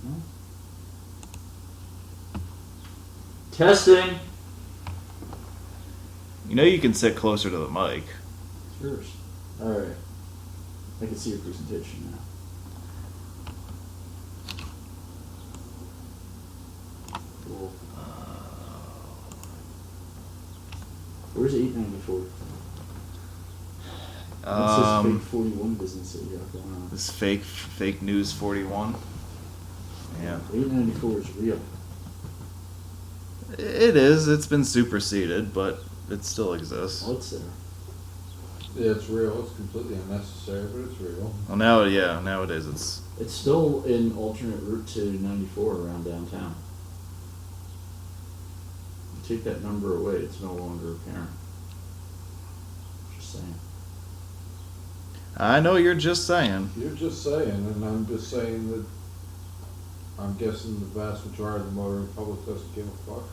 No. Testing. You know you can sit closer to the mic. It's yours. All right. I can see your presentation now. Cool. Where's 894? What's this fake 41 business that you got going on? This fake news 41. Yeah. 894 is real. It is. It's been superseded, but it still exists. Well, it's there. Yeah, it's real. It's completely unnecessary, but it's real. Well, nowadays it's. It's still an alternate route to 94 around downtown. You take that number away, it's no longer apparent. Just saying. I know you're just saying. You're just saying, and I'm just saying that I'm guessing the vast majority of the motoring public doesn't give a fuck.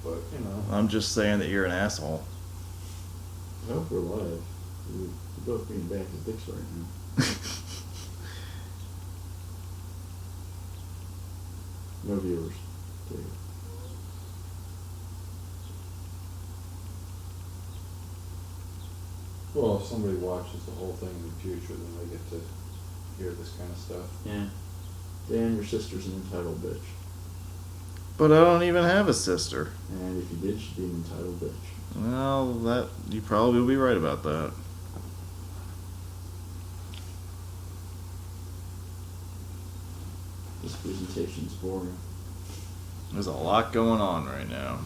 But, you know. I'm just saying that you're an asshole. I hope we're live. We're both being back at dicks right now. No viewers. Take it. Well, if somebody watches the whole thing in the future, then they get to hear this kind of stuff. Yeah. Dan, your sister's an entitled bitch. But I don't even have a sister. And if you did, she'd be an entitled bitch. Well, you probably will be right about that. This presentation's boring. There's a lot going on right now.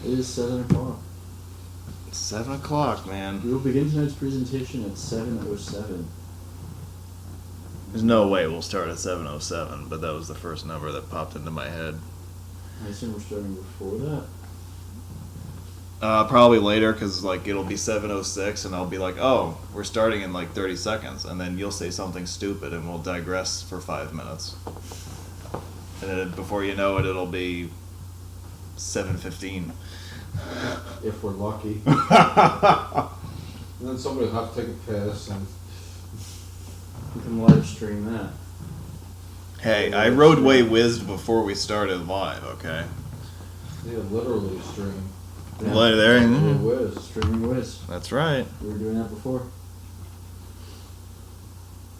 It is 7 o'clock. 7 o'clock, man. We will begin tonight's presentation at 7:07. There's no way we'll start at 7:07, but that was the first number that popped into my head. I assume we're starting before that. Probably later, because like it'll be 7:06, and I'll be like, "Oh, we're starting in like 30 seconds," and then you'll say something stupid, and we'll digress for 5 minutes, and then before you know it, it'll be 7:15. If we're lucky. And then somebody will have to take a piss and. We can live stream that. Hey, I roadway whizzed before we started live. Okay. Yeah, literally stream. Yeah. There. Whiz. Streaming whiz. That's right. We were doing that before.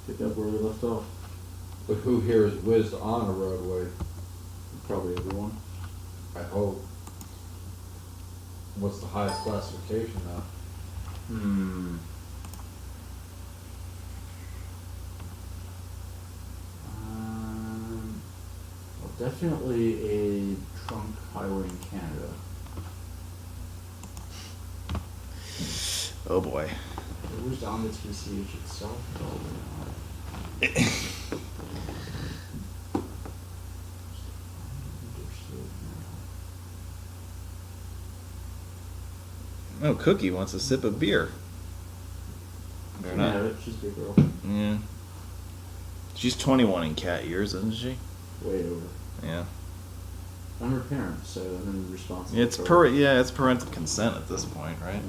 Pick up where we left off. But who here is whizzed on a roadway? Probably everyone. I hope. What's the highest classification now? Well, definitely a trunk highway in Canada. Oh boy. It was on the TCH itself, probably not. Oh, Cookie wants a sip of beer. They're not. Yeah, she's a big girl. Yeah. She's 21 in cat years, isn't she? Way over. Yeah. I'm her parent, so I'm responsible. It's for it's parental consent at this point, right?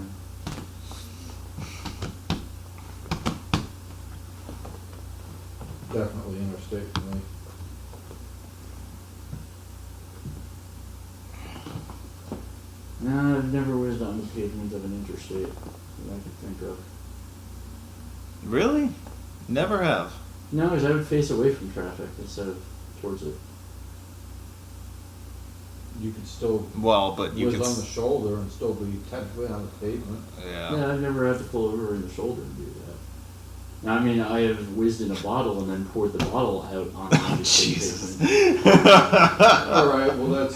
Definitely interstate for me. No, I've never whizzed on the pavement of an interstate that I can think of. Really? Never have. No, because I would face away from traffic instead of towards it. You could still Well, but you whiz can. on the shoulder and still be technically on the pavement. Yeah. Yeah, I've never had to pull over in the shoulder and do that. Now, I mean, I have whizzed in a bottle and then poured the bottle out on the interstate Jesus. pavement. Alright, well that's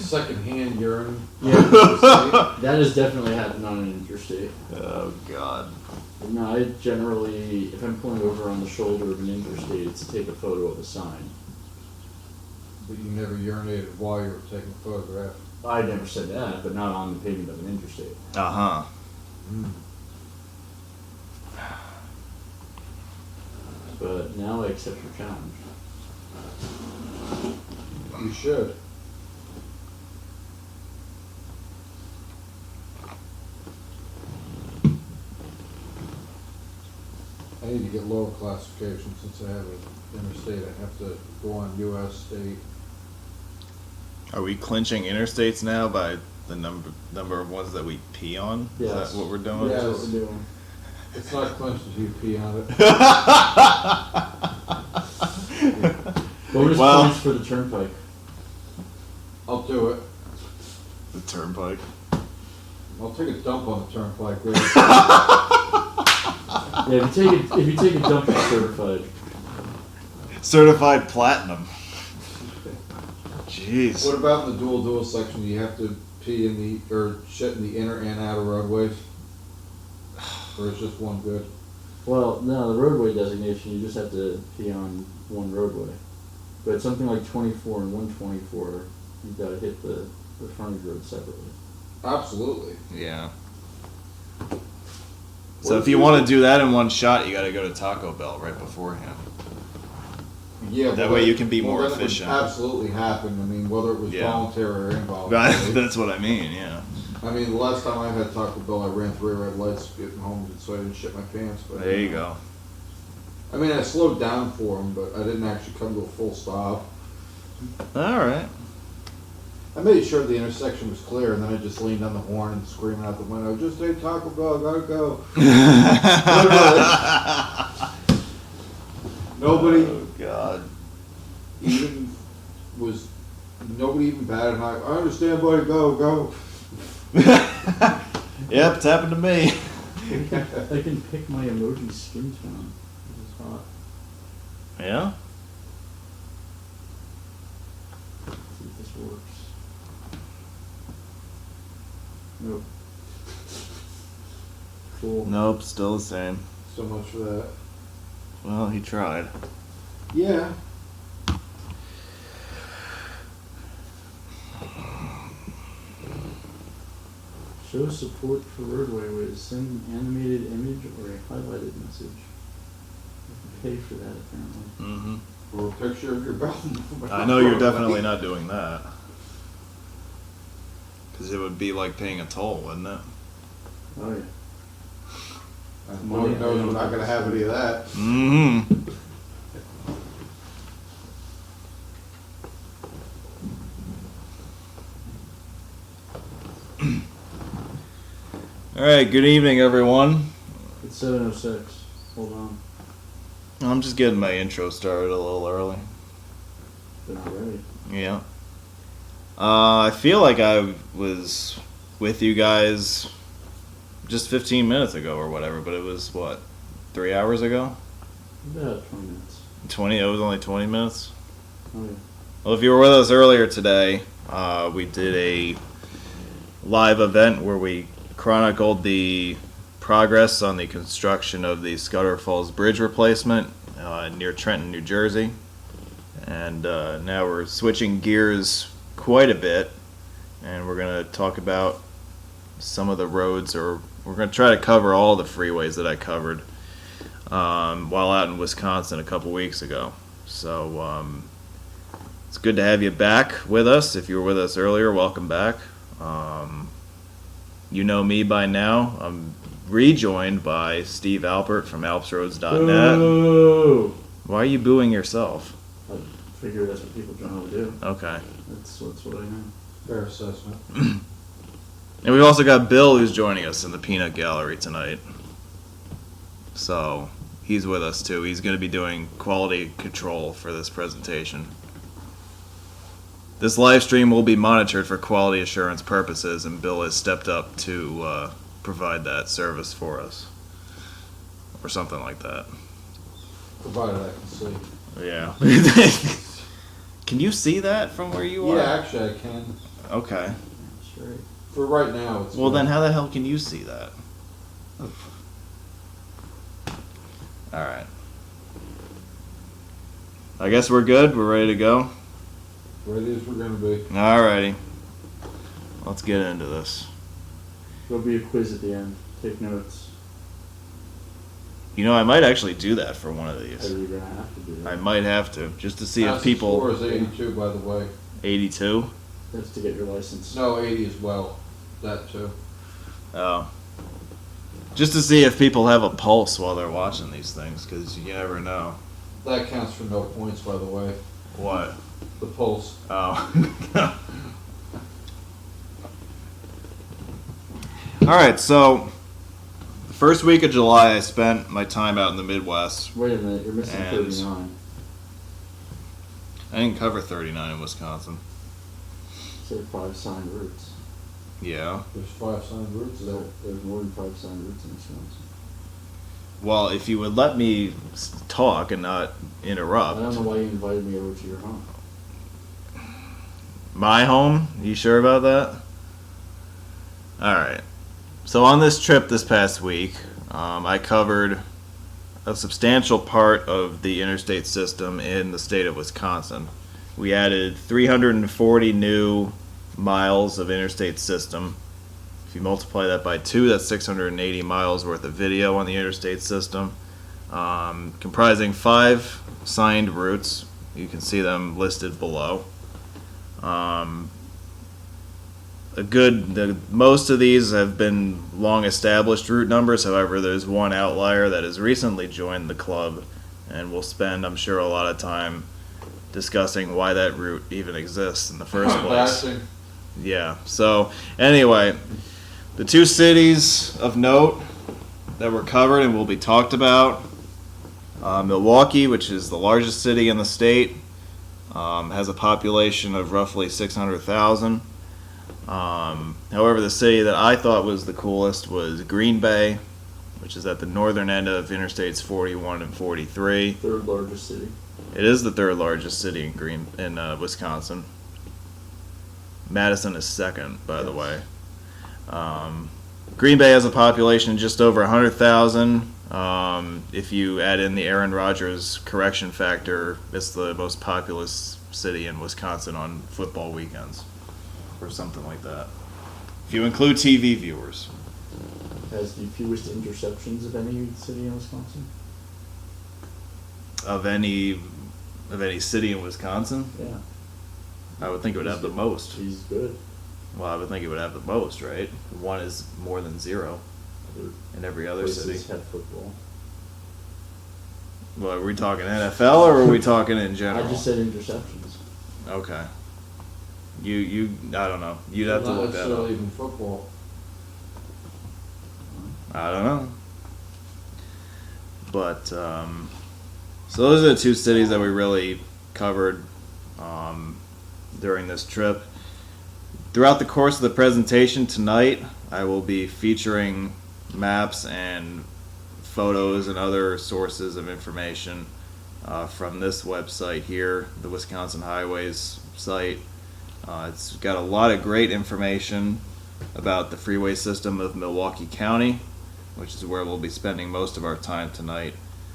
secondhand urine. Yeah, that has definitely happened on an interstate. Oh God. But no, I generally, if I'm pulling over on the shoulder of an interstate, it's to take a photo of a sign. But you never urinated while you were taking a photograph. I never said that, but not on the pavement of an interstate. Uh-huh. But now I accept your challenge. You should. need to get lower classification since I have an interstate. I have to go on US state. Are we clinching interstates now by the number of ones that we pee on? Yes. Is that what we're doing? Yeah. That's what we're doing. It's not clenched if you pee on it. Bonus Well- points for the turnpike. I'll do it. The turnpike. I'll take a dump on the turnpike. Right? Yeah, if you take a dump, it's certified. Certified platinum. Jeez. What about the dual section? Do you have to pee in the, or shit in the inner and outer roadways? Or is just one good? Well, no, the roadway designation, you just have to pee on one roadway. But something like 24 and 124, you've got to hit the frontage road separately. Absolutely. Yeah. What So if if you you- want to do that in one shot, you got to go to Taco Bell right beforehand. Yeah. That well, way you can be more then it would efficient. absolutely happen. I mean, whether it was Yeah. voluntary or involuntary. That's what I mean. Yeah. I mean, the last time I had Taco Bell, I ran 3 red lights getting home, so I didn't shit my pants. But There you go. I mean, I slowed down for them, but I didn't actually come to a full stop. All right. I made sure the intersection was clear, and then I just leaned on the horn and screaming out the window, "Just ate Taco Bell, gotta go." Nobody Oh God. even was. Nobody even batted an eye. I understand, buddy. Go. Yep, it's happened to me. I can pick my emoji skin tone. It's hot. Yeah. See if this works. Nope. Cool. Nope, still the same. So much for that. Well, he tried. Yeah. Show support for roadway with send an animated image or a highlighted message. You can pay for that apparently. Mm-hmm. Or a picture of your belt. I know you're definitely not doing that. Because it would be like paying a toll, wouldn't it? Oh yeah. Nobody knows we're not gonna have any of that. Mm-hmm. All right, good evening, everyone. It's 7:06. Hold on. I'm just getting my intro started a little early. They're not ready. Yeah. I feel like I was with you guys just 15 minutes ago or whatever, but it was, what, 3 hours ago? About 20 minutes. 20? It was only 20 minutes? Oh yeah. Well, if you were with us earlier today, we did a live event where we chronicled the progress on the construction of the Scudder Falls Bridge replacement near Trenton, New Jersey. And now we're switching gears quite a bit, and we're going to talk about some of the roads, or we're going to try to cover all the freeways that I covered while out in Wisconsin a couple weeks ago. So it's good to have you back with us. If you were with us earlier, welcome back. You know me by now. I'm rejoined by Steve Alpert from alpsroads.net. Boo! Why are you booing yourself? I figure that's what people generally do. Okay. That's what I know. Fair assessment. And we've also got Bill, who's joining us in the peanut gallery tonight. So he's with us too. He's going to be doing quality control for this presentation. This live stream will be monitored for quality assurance purposes, and Bill has stepped up to provide that service for us. Or something like that. Provided I can see. Yeah. Can you see that from where you are? Yeah, actually I can. Okay. Straight. For right now, it's Well, good. then how the hell can you see that? Alright. I guess we're good. We're ready to go. Ready as we're gonna be. Alrighty. Let's get into this. There'll be a quiz at the end. Take notes. You know, I might actually do that for one of Or these. you're gonna have to do that. I might have to, just to see if Fastest score people... is 82, by the way. 82? That's to get your license. No, 80 as well. That too. Oh. Just to see if people have a pulse while they're watching these things, because you never know. That counts for no points, by the way. What? The pulse. Oh. All right, so the first week of July, I spent my time out in the Midwest. Wait a minute, you're missing And- 39. I didn't cover 39 in Wisconsin. Say 5 signed routes. Yeah. There's 5 signed routes there. There's more than 5 signed routes in Wisconsin. Well, if you would let me talk and not interrupt. I don't know why you invited me over to your home. My home? You sure about that? All right. So on this trip this past week, I covered a substantial part of the interstate system in the state of Wisconsin. We added 340 new miles of interstate system. If you multiply that by 2, that's 680 miles worth of video on the interstate system, comprising 5 signed routes. You can see them listed below. Most of these have been long established route numbers. However, there's one outlier that has recently joined the club, and we'll spend, I'm sure, a lot of time discussing why that route even exists in the first place. Blasting. Yeah. So anyway, the 2 cities of note that were covered and will be talked about: Milwaukee, which is the largest city in the state, has a population of roughly 600,000. However, the city that I thought was the coolest was Green Bay, which is at the northern end of Interstates 41 and 43. Third largest city. It is the 3rd largest city in Wisconsin. Madison is 2nd, by the way. Green Bay has a population just over 100,000. If you add in the Aaron Rodgers correction factor, it's the most populous city in Wisconsin on football weekends, or something like that. If you include TV viewers. Has the fewest interceptions of any city in Wisconsin. Of any city in Wisconsin, Yeah. I would think it would have the most. He's good. Well, I would think it would have the most, right? 1 is more than 0 Other in every other places city. have football. Well, are we talking NFL or are we talking in general? I just said interceptions. Okay. You I don't know. You'd have to Not look that necessarily up. even football. I don't know. But so those are the 2 cities that we really covered during this trip. Throughout the course of the presentation tonight, I will be featuring maps and photos and other sources of information from this website here, the Wisconsin Highways site. It's got a lot of great information about the freeway system of Milwaukee County, which is where we'll be spending most of our time tonight.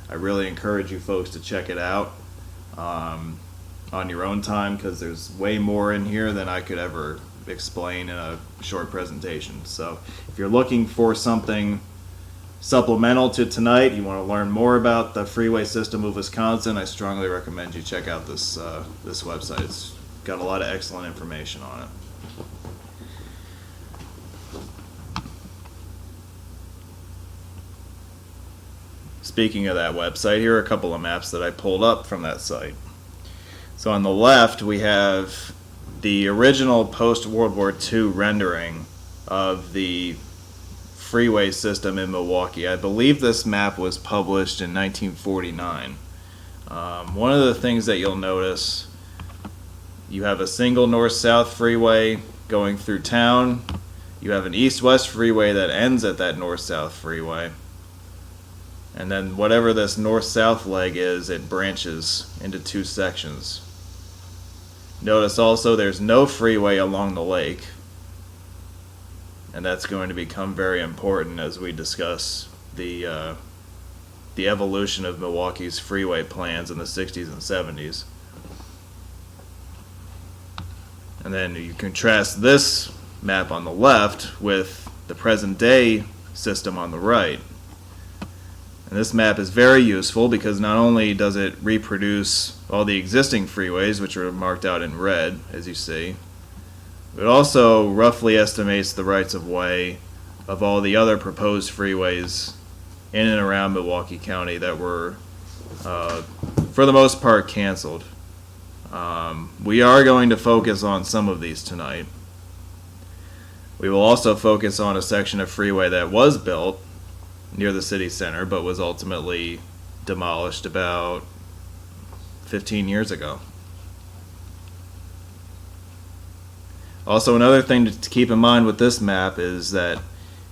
I really encourage you folks to check it out on your own time, because there's way more in here than I could ever explain in a short presentation. So if you're looking for something supplemental to tonight, you want to learn more about the freeway system of Wisconsin, I strongly recommend you check out this website. It's got a lot of excellent information on it. Speaking of that website, here are a couple of maps that I pulled up from that site. So on the left, we have the original post-World War II rendering of the freeway system in Milwaukee. I believe this map was published in 1949. One of the things that you'll notice, you have a single north-south freeway going through town. You have an east-west freeway that ends at that north-south freeway. And then whatever this north-south leg is, it branches into 2 sections. Notice also there's no freeway along the lake. And that's going to become very important as we discuss the evolution of Milwaukee's freeway plans in the 60s and 70s. And then you contrast this map on the left with the present day system on the right. And this map is very useful because not only does it reproduce all the existing freeways, which are marked out in red, as you see, it also roughly estimates the rights of way of all the other proposed freeways in and around Milwaukee County that were, for the most part, canceled. We are going to focus on some of these tonight. We will also focus on a section of freeway that was built near the city center but was ultimately demolished about 15 years ago. Also, another thing to keep in mind with this map is that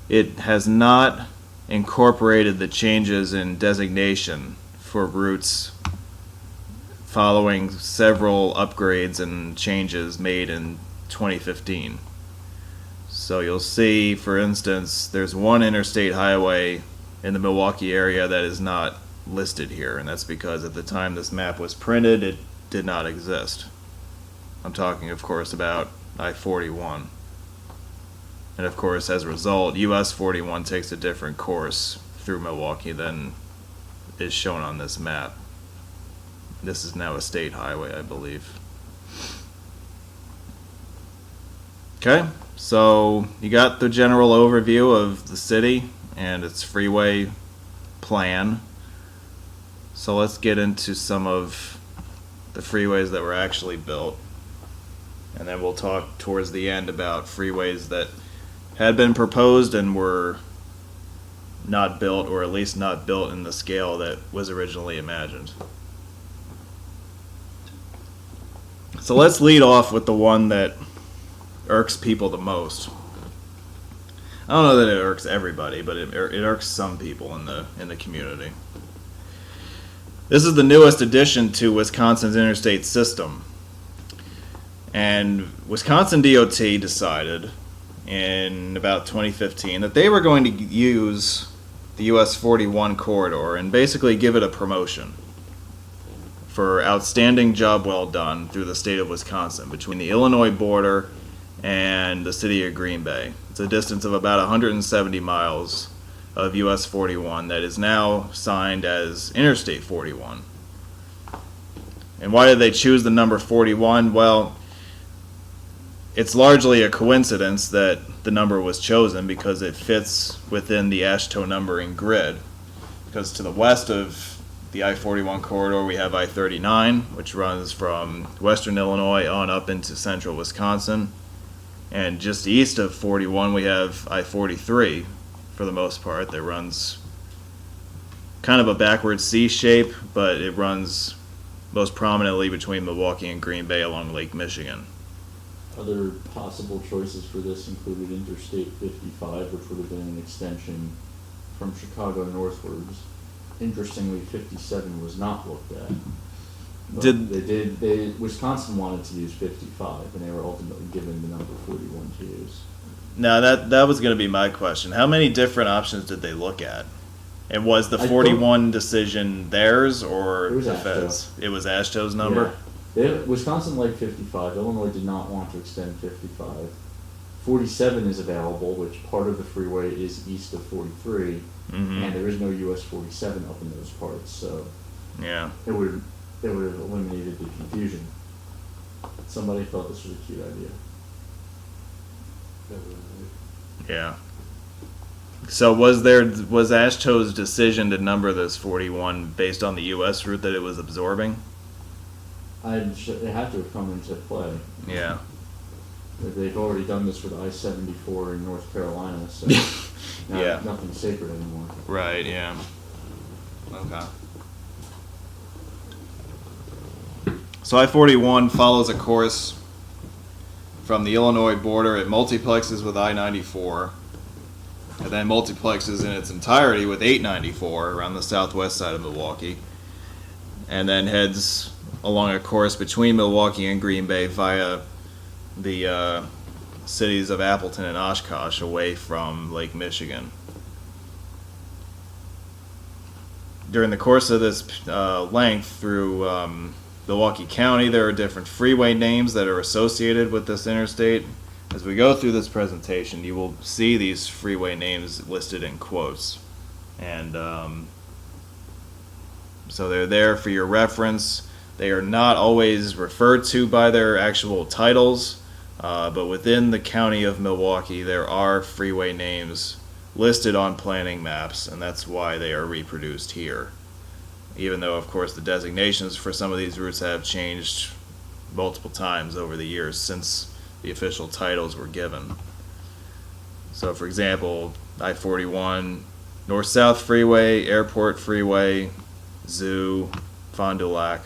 it has not incorporated the changes in designation for routes following several upgrades and changes made in 2015. So you'll see, for instance, there's one interstate highway in the Milwaukee area that is not listed here, and that's because at the time this map was printed, it did not exist. I'm talking, of course, about I-41. And of course, as a result, US 41 takes a different course through Milwaukee than is shown on this map. This is now a state highway, I believe. Okay, so you got the general overview of the city and its freeway plan. So let's get into some of the freeways that were actually built. And then we'll talk towards the end about freeways that had been proposed and were not built, or at least not built in the scale that was originally imagined. So let's lead off with the one that irks people the most. I don't know that it irks everybody, but it irks some people in the community. This is the newest addition to Wisconsin's interstate system. And Wisconsin DOT decided in about 2015 that they were going to use the US 41 corridor and basically give it a promotion for outstanding job well done through the state of Wisconsin between the Illinois border and the city of Green Bay. It's a distance of about 170 miles of US 41 that is now signed as Interstate 41. And why did they choose the number 41? Well, it's largely a coincidence that the number was chosen because it fits within the AASHTO numbering grid. Because to the west of the I-41 corridor, we have I-39, which runs from western Illinois on up into central Wisconsin. And just east of 41, we have I-43, for the most part, that runs kind of a backward C shape, but it runs most prominently between Milwaukee and Green Bay along Lake Michigan. Other possible choices for this included Interstate 55, which would have been an extension from Chicago northwards. Interestingly, 57 was not looked at. Wisconsin wanted to use 55, and they were ultimately given the number 41 to use. Now, that was going to be my question. How many different options did they look at? And was the 41 decision theirs, or it was the AASHTO. Feds? It was AASHTO's number? Yeah. Wisconsin liked 55. Illinois did not want to extend 55. 47 is available, which part of the freeway is east of 43, and there is no US 47 up in those parts, so Yeah. it would have eliminated the confusion. Somebody thought this was a cute idea. Yeah. So was AASHTO's decision to number this 41 based on the U.S. route that it was absorbing? It had to have come into play. Yeah. They've already done this with I-74 in North Carolina, so now Yeah. nothing's sacred anymore. Right, yeah. Okay. So I-41 follows a course from the Illinois border. It multiplexes with I-94, and then multiplexes in its entirety with 894 around the southwest side of Milwaukee, and then heads along a course between Milwaukee and Green Bay via the cities of Appleton and Oshkosh away from Lake Michigan. During the course of this length through Milwaukee County, there are different freeway names that are associated with this interstate. As we go through this presentation, you will see these freeway names listed in quotes. And so they're there for your reference. They are not always referred to by their actual titles, but within the county of Milwaukee, there are freeway names listed on planning maps, and that's why they are reproduced here. Even though, of course, the designations for some of these routes have changed multiple times over the years since the official titles were given. So, for example, I-41, North-South Freeway, Airport Freeway, Zoo, Fond du Lac,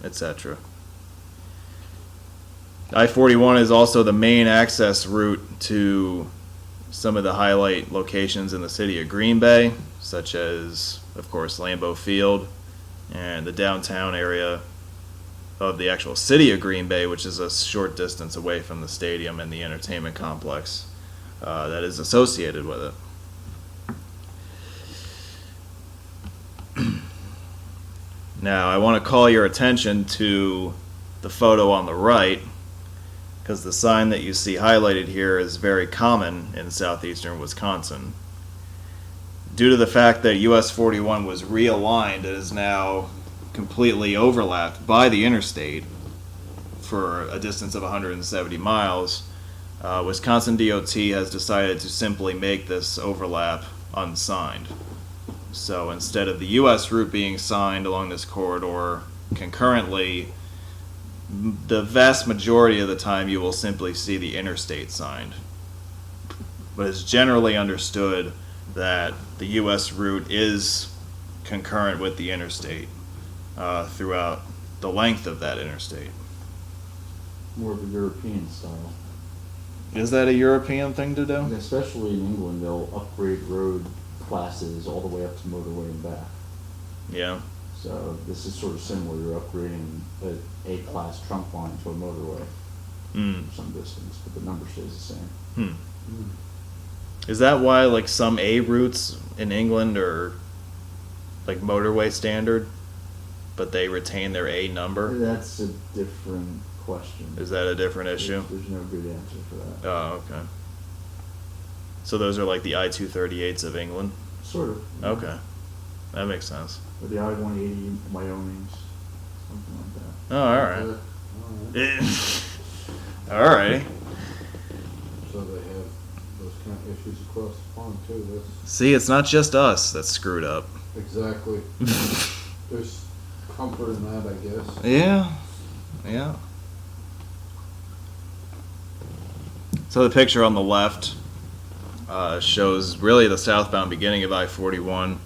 etc. I-41 is also the main access route to some of the highlight locations in the city of Green Bay, such as, of course, Lambeau Field and the downtown area of the actual city of Green Bay, which is a short distance away from the stadium and the entertainment complex that is associated with it. Now, I want to call your attention to the photo on the right, because the sign that you see highlighted here is very common in southeastern Wisconsin. Due to the fact that US 41 was realigned, it is now completely overlapped by the interstate for a distance of 170 miles. Wisconsin DOT has decided to simply make this overlap unsigned. So instead of the US route being signed along this corridor concurrently, the vast majority of the time you will simply see the interstate signed. But it's generally understood that the US route is concurrent with the interstate throughout the length of that interstate. More of a European style. Is that a European thing to do? And especially in England, they'll upgrade road classes all the way up to motorway and back. Yeah. So this is sort of similar. You're upgrading a A-class trunk line to a motorway for some distance, but the number stays the same. Is that why like some A routes in England are like motorway standard, but they retain their A number? That's a different question. Is that a different issue? There's no good answer for that. Oh, okay. So those are like the I-238s of England? Sort of. Okay. That makes sense. Or the I-180 Wyomings, something like that. Oh, alright. Alright. So they have those kind of issues across the pond too. That's See, it's not just us that's screwed up. exactly. There's comfort in that, I guess. Yeah. Yeah. So the picture on the left shows really the southbound beginning of I-41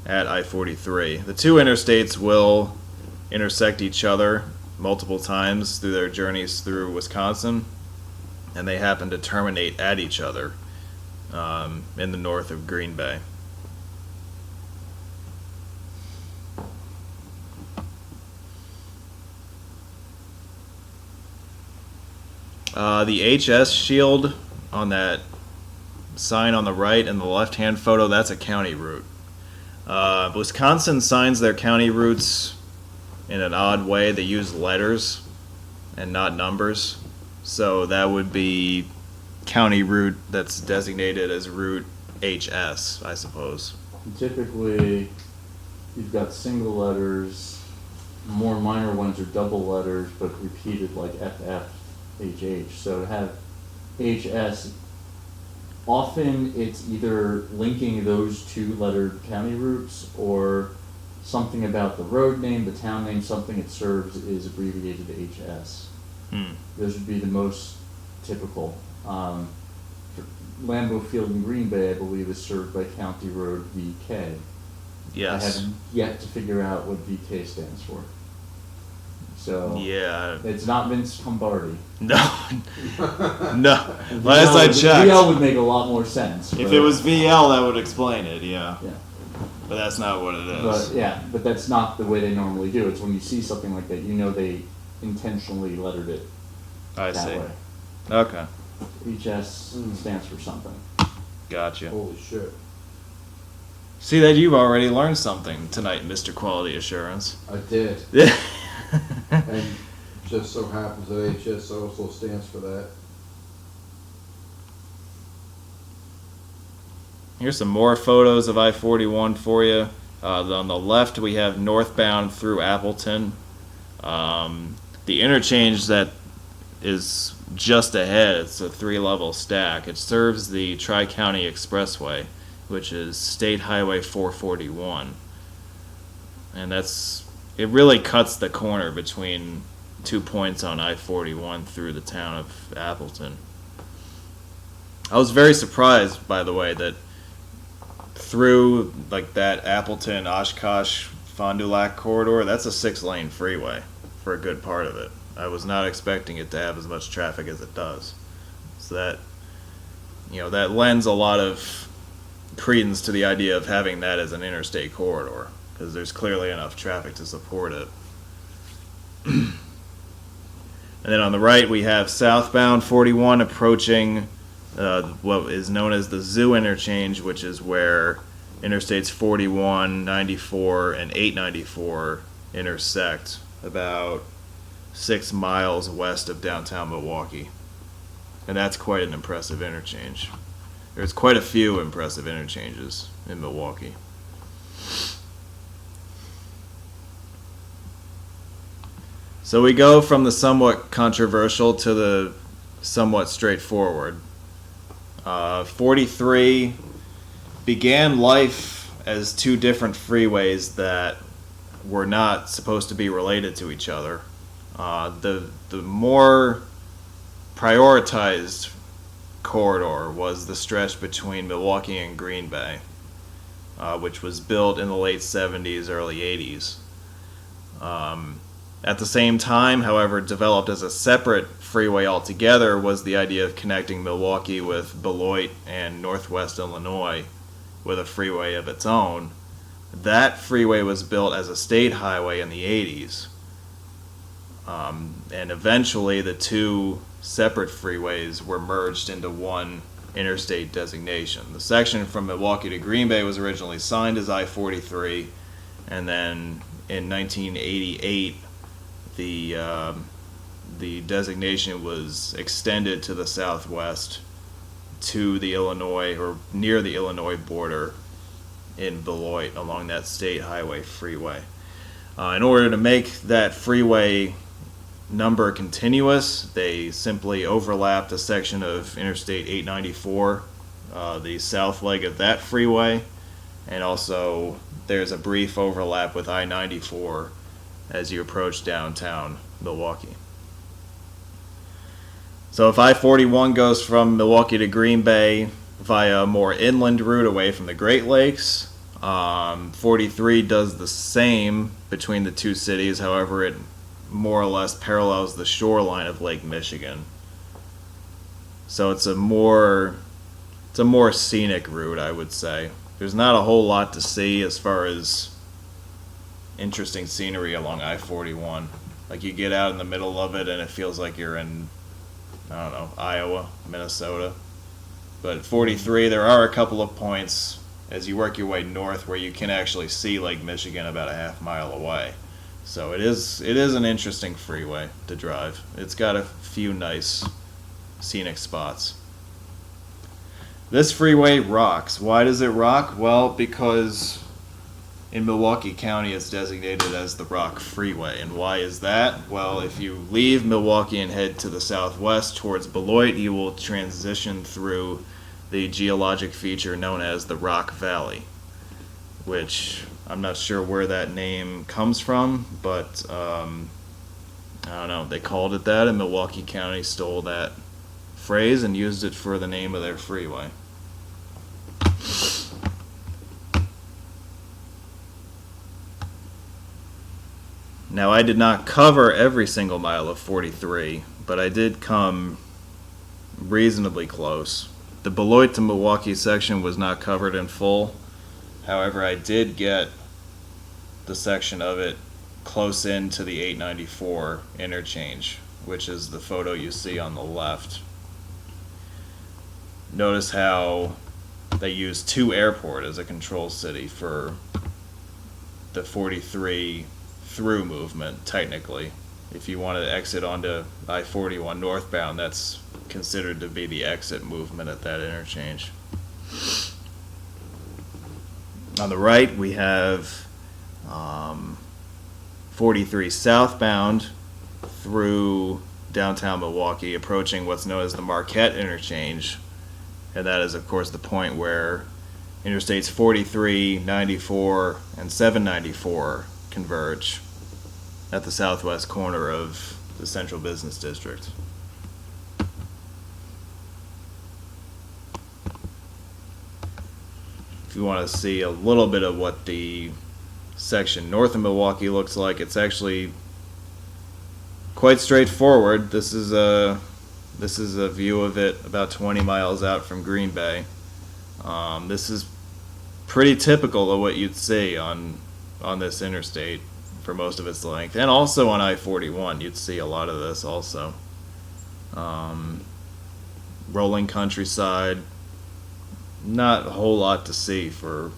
at I-43. The two interstates will intersect each other multiple times through their journeys through Wisconsin, and they happen to terminate at each other in the north of Green Bay. The HS shield on that sign on the right and the left-hand photo, that's a county route. Wisconsin signs their county routes in an odd way. They use letters and not numbers. So that would be county route that's designated as route HS, I suppose. And typically, you've got single letters. More minor ones are double letters, but repeated like FF, HH. So to have HS, often it's either linking those two lettered county routes or something about the road name, the town name, something it serves is abbreviated to HS. Those would be the most typical. Lambeau Field in Green Bay, I believe, is served by County Road VK. Yes. I have yet to figure out what VK stands for. So Yeah. it's not Vince Lombardi. No. No. Last I checked. VL would make a lot more sense. If it was VL, that would explain it, yeah. Yeah. But that's not what it is. But yeah, but that's not the way they normally do it. It's when you see something like that, you know they intentionally lettered it I that see. way. Okay. HS stands for something. Gotcha. Holy shit. See that you've already learned something tonight, Mr. Quality Assurance. I did. Yeah. And just so happens that HS also stands for that. Here's some more photos of I-41 for you. On the left, we have northbound through Appleton. The interchange that is just ahead. It's a 3-level stack. It serves the Tri-County Expressway, which is State Highway 441. And it really cuts the corner between 2 points on I-41 through the town of Appleton. I was very surprised, by the way, that through like that Appleton, Oshkosh, Fond du Lac corridor, that's a 6-lane freeway for a good part of it. I was not expecting it to have as much traffic as it does. So that lends a lot of credence to the idea of having that as an interstate corridor, because there's clearly enough traffic to support it. And then on the right we have southbound 41 approaching what is known as the Zoo interchange, which is where interstates 41, 94, and 894 intersect about 6 miles west of downtown Milwaukee. And that's quite an impressive interchange. There's quite a few impressive interchanges in Milwaukee. So we go from the somewhat controversial to the somewhat straightforward. 43 began life as 2 different freeways that were not supposed to be related to each other. The more prioritized corridor was the stretch between Milwaukee and Green Bay, which was built in the late 70s, early 80s. At the same time, however, developed as a separate freeway altogether was the idea of connecting Milwaukee with Beloit and Northwest Illinois with a freeway of its own. That freeway was built as a state highway in the 80s. And eventually the 2 separate freeways were merged into one interstate designation. The section from Milwaukee to Green Bay was originally signed as I-43, and then in 1988 the designation was extended to the southwest to the Illinois, or near the Illinois border in Beloit along that state highway freeway. In order to make that freeway number continuous, they simply overlapped a section of Interstate 894, the south leg of that freeway, and also there's a brief overlap with I-94 as you approach downtown Milwaukee. So if I-41 goes from Milwaukee to Green Bay via a more inland route away from the Great Lakes, 43 does the same between the 2 cities. However, it more or less parallels the shoreline of Lake Michigan. So it's a more scenic route, I would say. There's not a whole lot to see as far as interesting scenery along I-41. Like, you get out in the middle of it and it feels like you're in, I don't know, Iowa, Minnesota. But 43, there are a couple of points as you work your way north where you can actually see Lake Michigan about a half mile away. So it is an interesting freeway to drive. It's got a few nice scenic spots. This freeway rocks. Why does it rock? Well, because in Milwaukee County it's designated as the Rock Freeway. And why is that? Well, if you leave Milwaukee and head to the southwest towards Beloit, you will transition through the geologic feature known as the Rock Valley, which I'm not sure where that name comes from, but I don't know, they called it that, and Milwaukee County stole that phrase and used it for the name of their freeway. Now, I did not cover every single mile of 43, but I did come reasonably close. The Beloit to Milwaukee section was not covered in full. However, I did get the section of it close in to the 894 interchange, which is the photo you see on the left. Notice how they use 2 Airport as a control city for the 43 through movement, technically. If you want to exit onto I-41 northbound, that's considered to be the exit movement at that interchange. On the right, we have 43 southbound through downtown Milwaukee, approaching what's known as the Marquette interchange. And that is, of course, the point where Interstates 43, 94, and 794 converge at the southwest corner of the Central Business District. If you want to see a little bit of what the section north of Milwaukee looks like, it's actually quite straightforward. This is a view of it about 20 miles out from Green Bay. This is pretty typical of what you'd see on this interstate for most of its length, and also on I-41 you'd see a lot of this also. Rolling countryside, not a whole lot to see for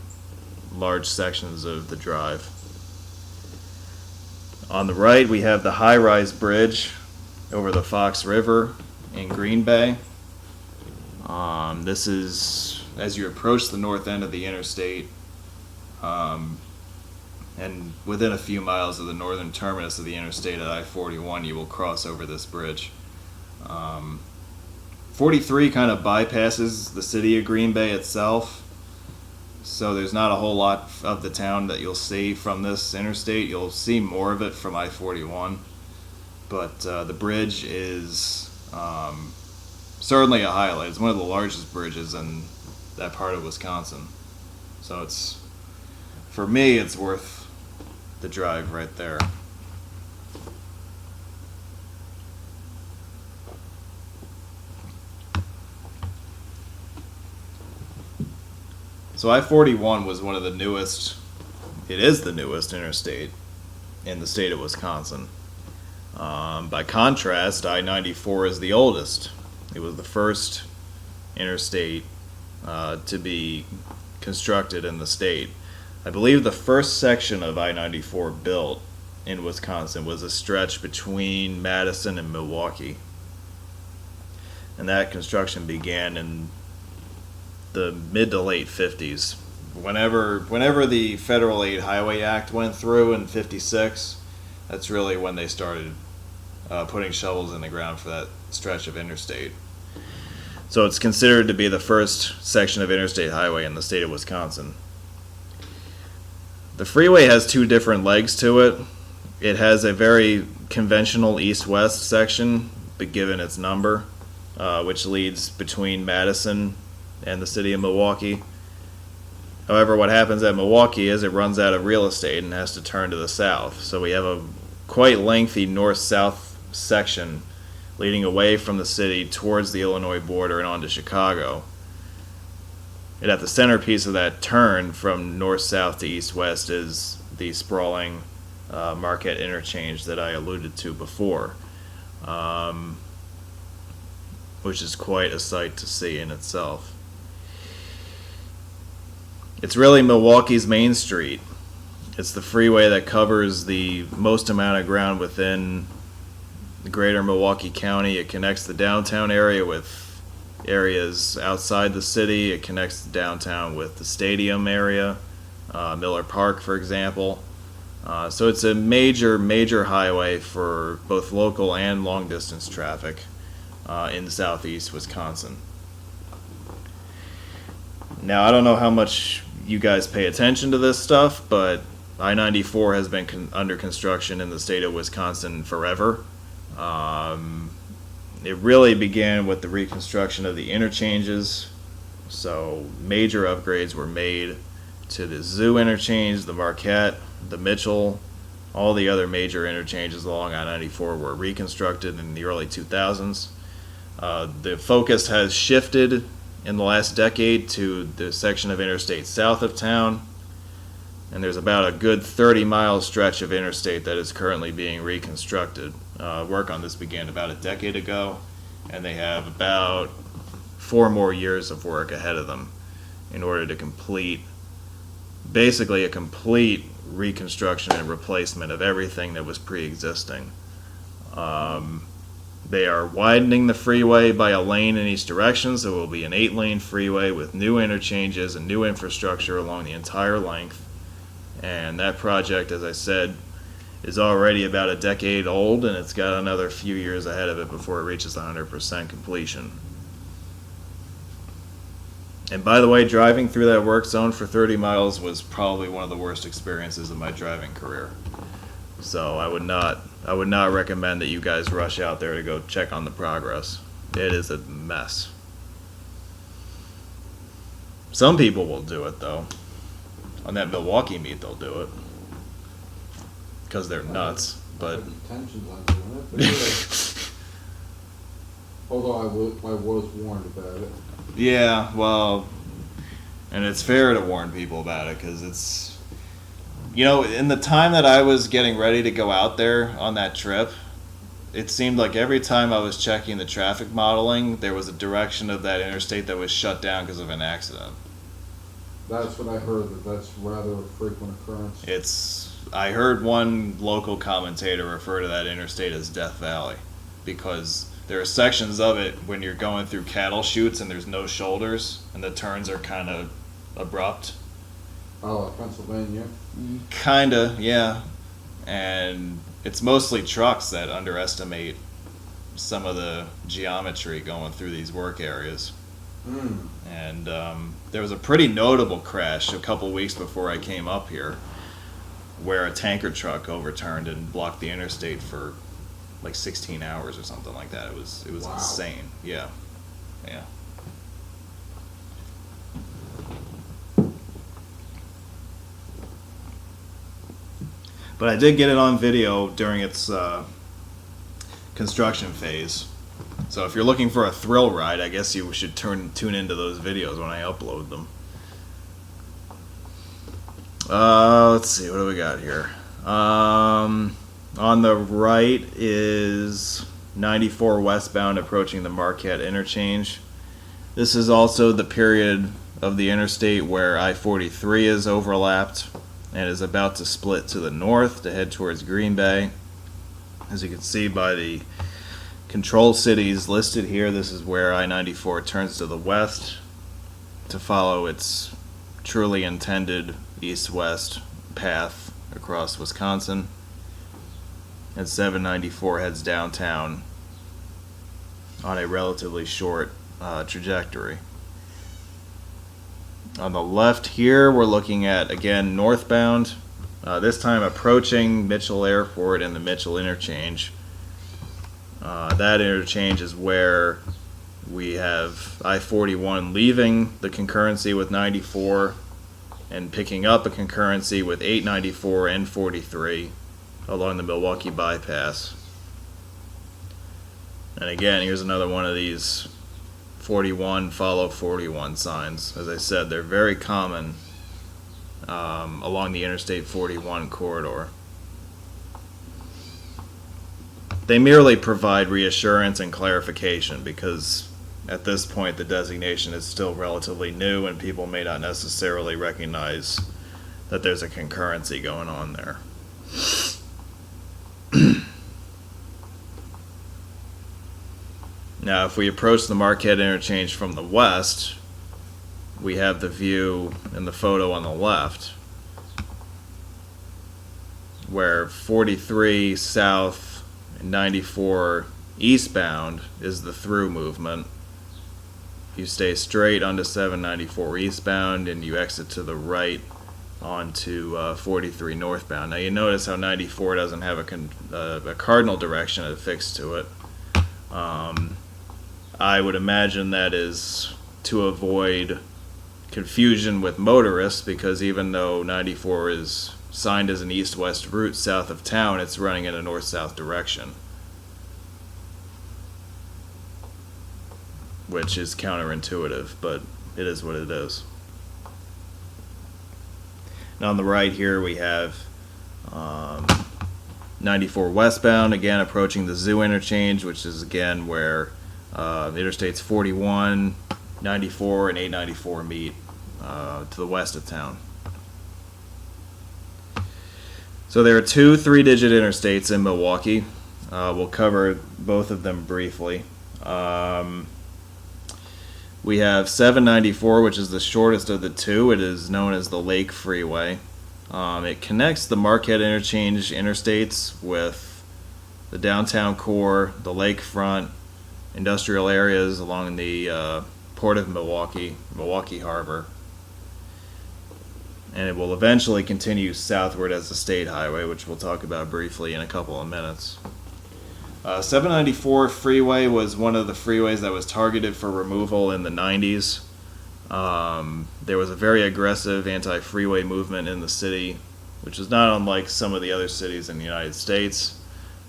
large sections of the drive. On the right we have the high-rise bridge over the Fox River in Green Bay. This is as you approach the north end of the interstate, and within a few miles of the northern terminus of the interstate at I-41 you will cross over this bridge. 43 kind of bypasses the city of Green Bay itself, so there's not a whole lot of the town that you'll see from this interstate. You'll see more of it from I-41, but the bridge is certainly a highlight. It's one of the largest bridges in that part of Wisconsin, so for me it's worth the drive right there. So I-41 was one of the newest, it is the newest interstate in the state of Wisconsin. By contrast, I-94 is the oldest. It was the first interstate to be constructed in the state. I believe the first section of I-94 built in Wisconsin was a stretch between Madison and Milwaukee. And that construction began in the mid to late 50s. Whenever the Federal Aid Highway Act went through in 56, that's really when they started putting shovels in the ground for that stretch of interstate. So it's considered to be the first section of interstate highway in the state of Wisconsin. The freeway has two different legs to it. It has a very conventional east-west section, but given its number, which leads between Madison and the city of Milwaukee. However, what happens at Milwaukee is it runs out of real estate and has to turn to the south. So we have a quite lengthy north-south section leading away from the city towards the Illinois border and onto Chicago. And at the centerpiece of that turn from north-south to east-west is the sprawling Marquette interchange that I alluded to before, which is quite a sight to see in itself. It's really Milwaukee's Main Street. It's the freeway that covers the most amount of ground within the greater Milwaukee County. It connects the downtown area with areas outside the city. It connects the downtown with the stadium area, Miller Park, for example. So it's a major highway for both local and long-distance traffic in southeast Wisconsin. Now, I don't know how much you guys pay attention to this stuff, but I-94 has been under construction in the state of Wisconsin forever. It really began with the reconstruction of the interchanges, so major upgrades were made to the Zoo interchange, the Marquette, the Mitchell. All the other major interchanges along I-94 were reconstructed in the early 2000s. The focus has shifted in the last decade to the section of interstate south of town, and there's about a good 30-mile stretch of interstate that is currently being reconstructed. Work on this began about a decade ago, and they have about 4 more years of work ahead of them in order to complete basically a complete reconstruction and replacement of everything that was pre-existing. They are widening the freeway by a lane in each direction, so it will be an 8-lane freeway with new interchanges and new infrastructure along the entire length. And that project, as I said, is already about a decade old, and it's got another few years ahead of it before it reaches 100% completion. And by the way, driving through that work zone for 30 miles was probably one of the worst experiences of my driving career. So I would not recommend that you guys rush out there to go check on the progress. It is a mess. Some people will do it though. On that Milwaukee meet, they'll do it because they're nuts. But intentions on doing it. But yeah. Although I was warned about it. yeah, well, and it's fair to warn people about it because it's, you know, in the time that I was getting ready to go out there on that trip, it seemed like every time I was checking the traffic modeling, there was a direction of that interstate that was shut down because of an accident. That's what I heard, that's rather a frequent occurrence. I heard one local commentator refer to that interstate as Death Valley because there are sections of it when you're going through cattle chutes and there's no shoulders and the turns are kind of abrupt. Oh, like Pennsylvania? Kinda, yeah. And it's mostly trucks that underestimate some of the geometry going through these work areas. And there was a pretty notable crash a couple weeks before I came up here where a tanker truck overturned and blocked the interstate for like 16 hours or something like that. It was Wow. insane. Yeah. But I did get it on video during its construction phase. So if you're looking for a thrill ride, I guess you should tune into those videos when I upload them. Let's see, what do we got here? On the right is 94 westbound approaching the Marquette interchange. This is also the period of the interstate where I-43 is overlapped and is about to split to the north to head towards Green Bay. As you can see by the control cities listed here, this is where I-94 turns to the west to follow its truly intended east-west path across Wisconsin. And 794 heads downtown on a relatively short trajectory. On the left here, we're looking at, again, northbound, this time approaching Mitchell Airport and the Mitchell interchange. That interchange is where we have I-41 leaving the concurrency with 94 and picking up a concurrency with 894 and 43 along the Milwaukee bypass. And again, here's another one of these 41 follow 41 signs. As I said, they're very common along the Interstate 41 corridor. They merely provide reassurance and clarification because at this point the designation is still relatively new and people may not necessarily recognize that there's a concurrency going on there. Now, if we approach the Marquette interchange from the west, we have the view in the photo on the left, where 43 south and 94 eastbound is the through movement. You stay straight onto 794 eastbound and you exit to the right onto 43 northbound. Now you notice how 94 doesn't have a cardinal direction affixed to it. I would imagine that is to avoid confusion with motorists because even though 94 is signed as an east-west route south of town, it's running in a north-south direction, which is counterintuitive, but it is what it is. Now on the right here we have 94 westbound, again approaching the Zoo interchange, which is again where the Interstates 41, 94, and 894 meet to the west of town. So there are two 3-digit interstates in Milwaukee. We'll cover both of them briefly. We have 794, which is the shortest of the two. It is known as the Lake Freeway. It connects the Marquette Interchange interstates with the downtown core, the lakefront, industrial areas along the Port of Milwaukee, Milwaukee Harbor. And it will eventually continue southward as a state highway, which we'll talk about briefly in a couple of minutes. 794 freeway was one of the freeways that was targeted for removal in the 90s. There was a very aggressive anti-freeway movement in the city, which is not unlike some of the other cities in the United States.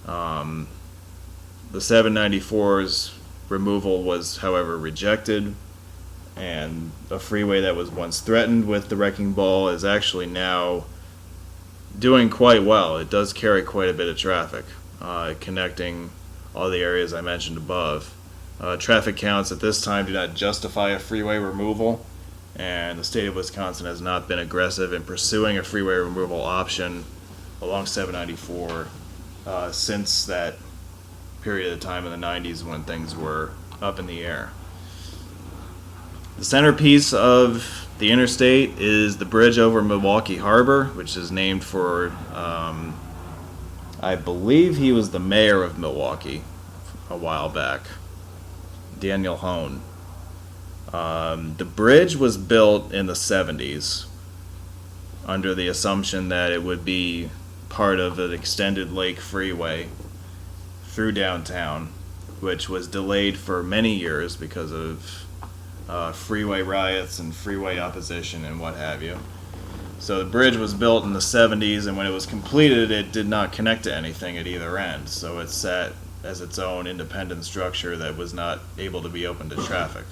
The 794's removal was, however, rejected, and a freeway that was once threatened with the wrecking ball is actually now doing quite well. It does carry quite a bit of traffic, connecting all the areas I mentioned above. Traffic counts at this time do not justify a freeway removal, and the state of Wisconsin has not been aggressive in pursuing a freeway removal option along 794 since that period of time in the 90s when things were up in the air. The centerpiece of the interstate is the bridge over Milwaukee Harbor, which is named for, I believe he was the mayor of Milwaukee a while back, Daniel Hone. The bridge was built in the 70s under the assumption that it would be part of an extended lake freeway through downtown, which was delayed for many years because of freeway riots and freeway opposition and what have you. So the bridge was built in the 70s, and when it was completed, it did not connect to anything at either end. So it sat as its own independent structure that was not able to be open to traffic.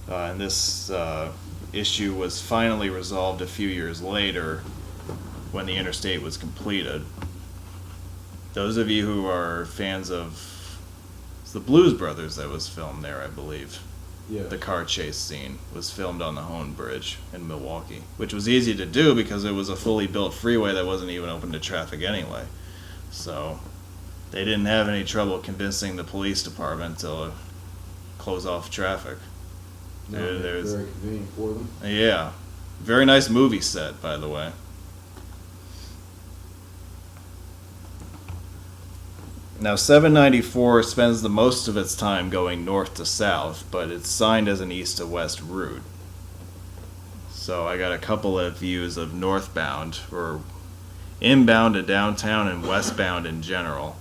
And this issue was finally resolved a few years later when the interstate was completed. Those of you who are fans of it's the Blues Brothers that was filmed there, I believe. Yeah. The car chase scene was filmed on the Hone Bridge in Milwaukee, which was easy to do because it was a fully built freeway that wasn't even open to traffic anyway. So they didn't have any trouble convincing the police department to close off traffic. No, very convenient for them. Yeah. Very nice movie set, by the way. Now, 794 spends the most of its time going north to south, but it's signed as an east to west route. So I got a couple of views of northbound, or inbound to downtown and westbound in general.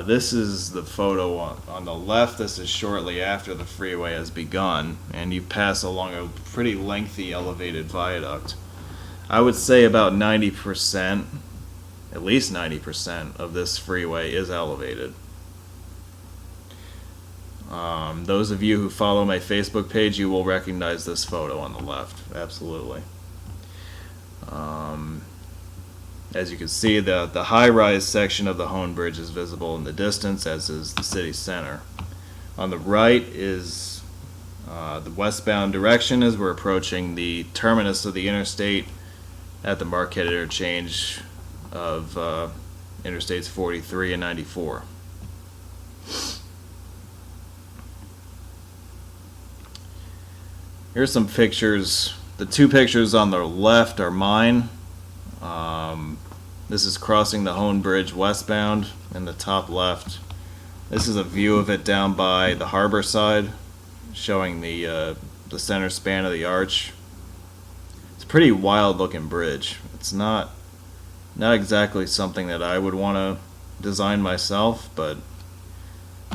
This is the photo on the left. This is shortly after the freeway has begun, and you pass along a pretty lengthy elevated viaduct. I would say about 90%, at least 90% of this freeway is elevated. Those of you who follow my Facebook page, you will recognize this photo on the left, absolutely. As you can see, the high-rise section of the Hone Bridge is visible in the distance, as is the city center. On the right is the westbound direction as we're approaching the terminus of the interstate at the Marquette Interchange of Interstates 43 and 94. Here's some pictures. The two pictures on the left are mine. This is crossing the Hone Bridge westbound in the top left. This is a view of it down by the harbor side, showing the center span of the arch. It's a pretty wild looking bridge. It's not exactly something that I would want to design myself, but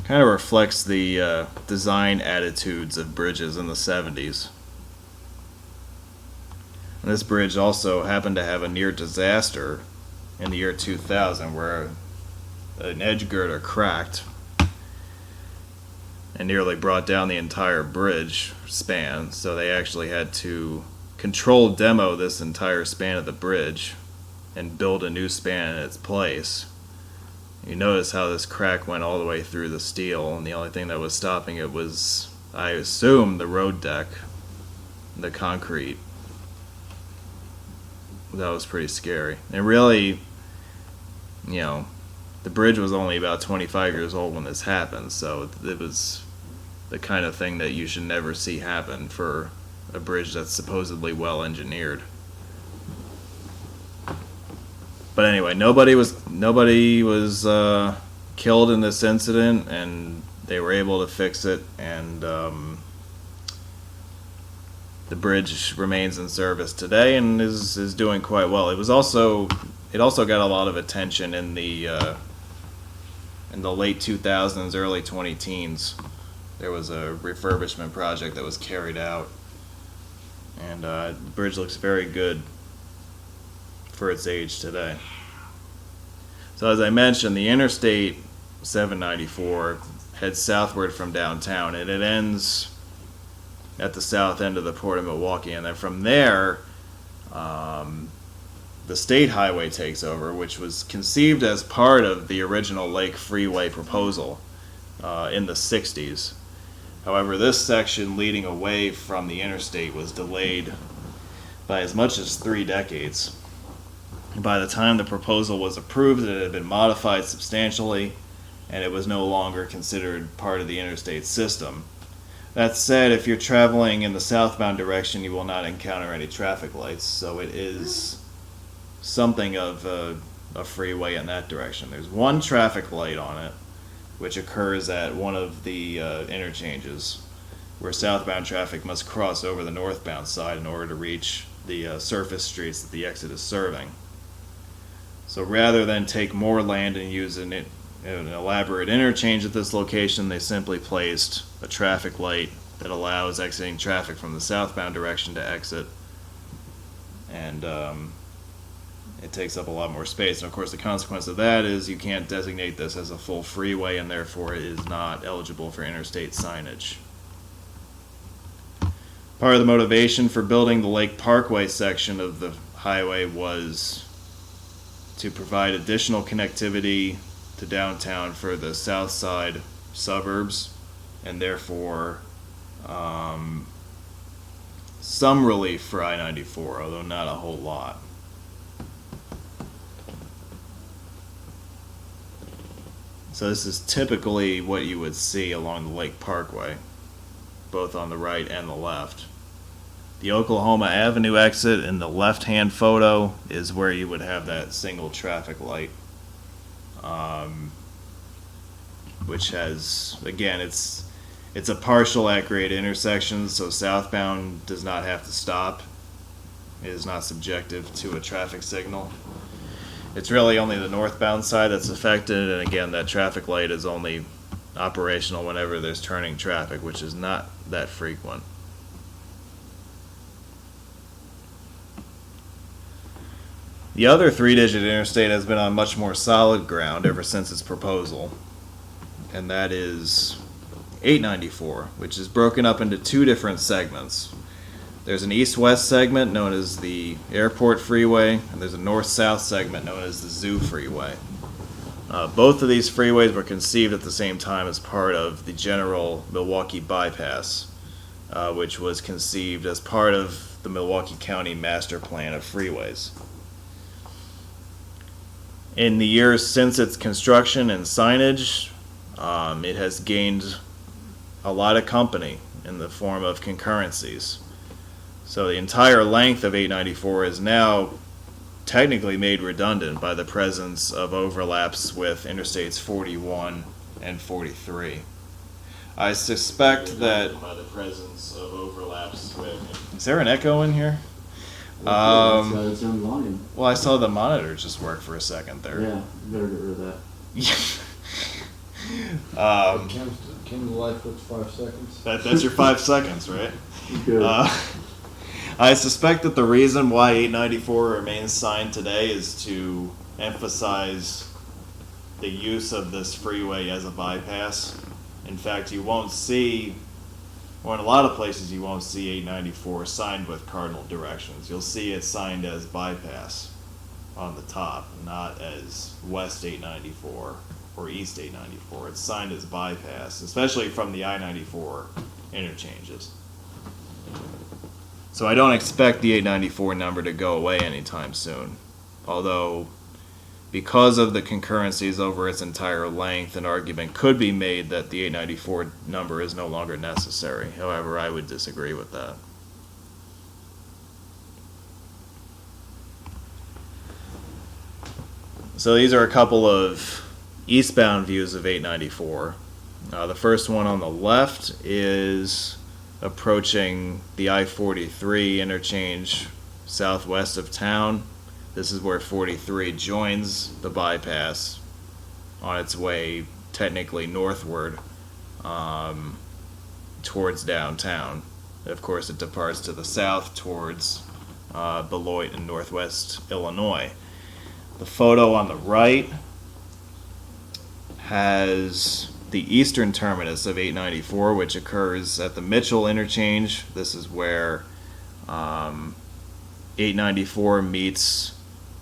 kind of reflects the design attitudes of bridges in the 70s. And this bridge also happened to have a near disaster in the year 2000 where an edge girder cracked and nearly brought down the entire bridge span, so they actually had to control demo this entire span of the bridge and build a new span in its place. You notice how this crack went all the way through the steel, and the only thing that was stopping it was, I assume, the road deck, the concrete. That was pretty scary. And really, the bridge was only about 25 years old when this happened, so it was the kind of thing that you should never see happen for a bridge that's supposedly well engineered. But anyway, nobody was killed in this incident, and they were able to fix it, and the bridge remains in service today and is doing quite well. It also got a lot of attention in the late 2000s, early 2010s. There was a refurbishment project that was carried out, and the bridge looks very good for its age today. So as I mentioned, the Interstate 794 heads southward from downtown, and it ends at the south end of the Port of Milwaukee, and then from there, the state highway takes over, which was conceived as part of the original Lake Freeway proposal in the 60s. However, this section leading away from the interstate was delayed by as much as 3 decades. By the time the proposal was approved, it had been modified substantially, and it was no longer considered part of the interstate system. That said, if you're traveling in the southbound direction, you will not encounter any traffic lights, so it is something of a freeway in that direction. There's one traffic light on it, which occurs at one of the interchanges, where southbound traffic must cross over the northbound side in order to reach the surface streets that the exit is serving. So rather than take more land and use an elaborate interchange at this location, they simply placed a traffic light that allows exiting traffic from the southbound direction to exit, and it takes up a lot more space. And of course, the consequence of that is you can't designate this as a full freeway, and therefore it is not eligible for interstate signage. Part of the motivation for building the Lake Parkway section of the highway was to provide additional connectivity to downtown for the south side suburbs, and therefore some relief for I-94, although not a whole lot. So this is typically what you would see along the Lake Parkway, both on the right and the left. The Oklahoma Avenue exit in the left-hand photo is where you would have that single traffic light, which has, again, it's a partial at-grade intersection, so southbound does not have to stop. It is not subjective to a traffic signal. It's really only the northbound side that's affected, and again, that traffic light is only operational whenever there's turning traffic, which is not that frequent. The other 3-digit interstate has been on much more solid ground ever since its proposal, and that is 894, which is broken up into 2 different segments. There's an east-west segment known as the Airport Freeway, and there's a north-south segment known as the Zoo Freeway. Both of these freeways were conceived at the same time as part of the general Milwaukee Bypass, which was conceived as part of the Milwaukee County Master Plan of Freeways. In the years since its construction and signage, it has gained a lot of company in the form of concurrencies. So the entire length of 894 is now technically made redundant by the presence of overlaps with Interstates 41 and 43. I suspect that by the presence of overlaps with... Is there an echo in here? Its own volume. Well, I saw the monitor just work for a second there. Yeah, you better get rid of that. Came to life with 5 seconds. That's your 5 seconds, right? Good. I suspect that the reason why 894 remains signed today is to emphasize the use of this freeway as a bypass. In fact, you won't see, or in a lot of places you won't see 894 signed with cardinal directions. You'll see it signed as bypass on the top, not as West 894 or East 894. It's signed as bypass, especially from the I-94 interchanges. So I don't expect the 894 number to go away anytime soon. Although, because of the concurrencies over its entire length, an argument could be made that the 894 number is no longer necessary. However, I would disagree with that. So these are a couple of eastbound views of 894. The first one on the left is approaching the I-43 interchange southwest of town. This is where 43 joins the bypass on its way technically northward towards downtown. Of course, it departs to the south towards Beloit in northwest Illinois. The photo on the right has the eastern terminus of 894, which occurs at the Mitchell interchange. This is where 894 meets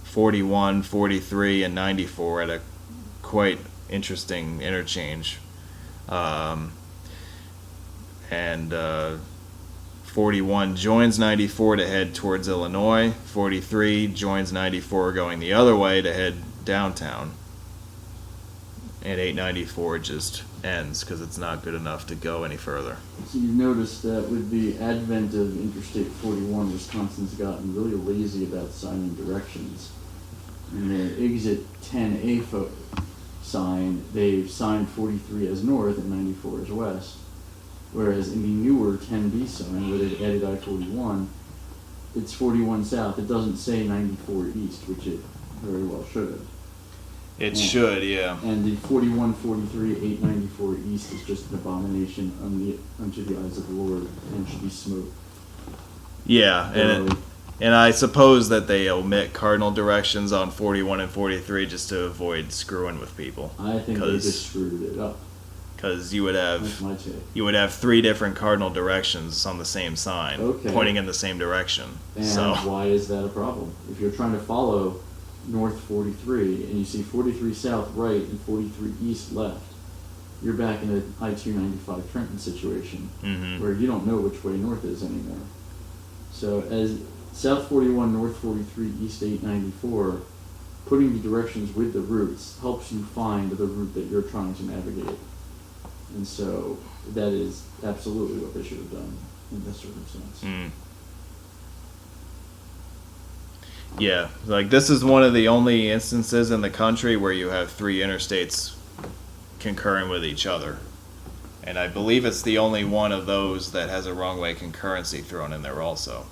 41, 43, and 94 at a quite interesting interchange. And 41 joins 94 to head towards Illinois. 43 joins 94 going the other way to head downtown. And 894 just ends because it's not good enough to go any further. So you've noticed that with the advent of Interstate 41, Wisconsin's gotten really lazy about signing directions. In the exit 10A sign, they've signed 43 as north and 94 as west. Whereas in the newer 10B sign, where they've added I-41, it's 41 south. It doesn't say 94 east, which it very well should have. It should, yeah. And the 41, 43, 894 east is just an abomination unto the eyes of the Lord and should be smoked. Yeah, and I suppose that they omit cardinal directions on 41 and 43 just to avoid screwing with people. I think they just screwed it up. Because you would have That's my take. you would have three different cardinal directions on the same sign, pointing in the same direction. And so why is that a problem? If you're trying to follow north 43 and you see 43 south right and 43 east left, you're back in an I-295 Trenton situation where you don't know which way north is anymore. So as south 41, north 43, east 894, putting the directions with the routes helps you find the route that you're trying to navigate. And so that is absolutely what they should have done in this circumstance. Yeah, like this is one of the only instances in the country where you have three interstates concurring with each other. And I believe it's the only one of those that has a wrong way concurrency thrown in there also.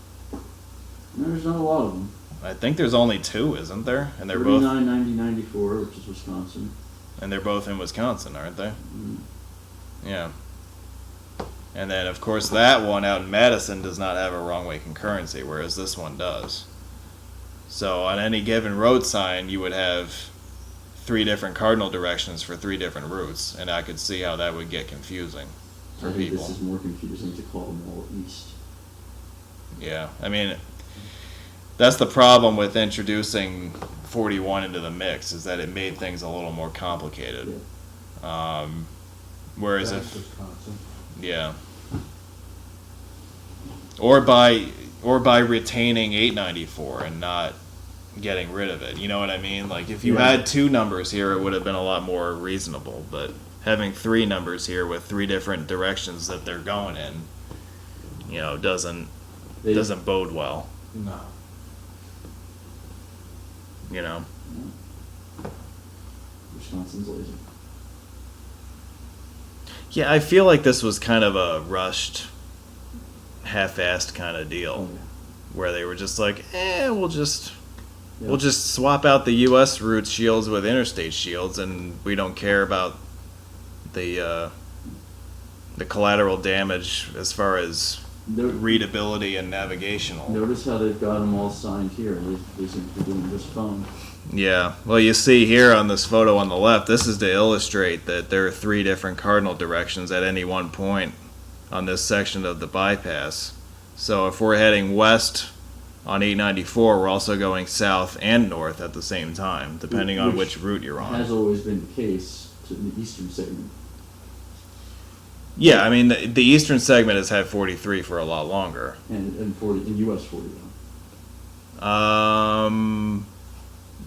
There's not a lot of them. I think there's only two, isn't there? And they're 39, both 90, 94, which is Wisconsin. and they're both in Wisconsin, aren't they? Yeah. And then, of course, that one out in Madison does not have a wrong way concurrency, whereas this one does. So on any given road sign, you would have three different cardinal directions for three different routes, and I could see how that would get confusing for I think people. this is more confusing to call them all east. Yeah, I mean, that's the problem with introducing 41 into the mix, is that it made things a little more complicated. Yeah. Whereas That's if, Wisconsin. yeah, or by retaining 894 and not getting rid of it, you know what I mean? Like if you had two numbers here, it would have been a lot more reasonable. But having three numbers here with three different directions that they're going in, you know, doesn't bode well. No. You know. Wisconsin's lazy. Yeah, I feel like this was kind of a rushed, half-assed kind of deal, where they were just like, we'll just swap out the U.S. route shields with interstate shields, and we don't care about the collateral damage as far as readability and navigational. Notice how they've got them all signed here. They seem to be doing just fine. Yeah, well, you see here on this photo on the left, this is to illustrate that there are three different cardinal directions at any one point on this section of the bypass. So if we're heading west on 894, we're also going south and north at the same time, depending on which route you're on. Has always been the case to the eastern segment. Yeah, I mean, the eastern segment has had 43 for a lot longer. And 40 in US 40 though.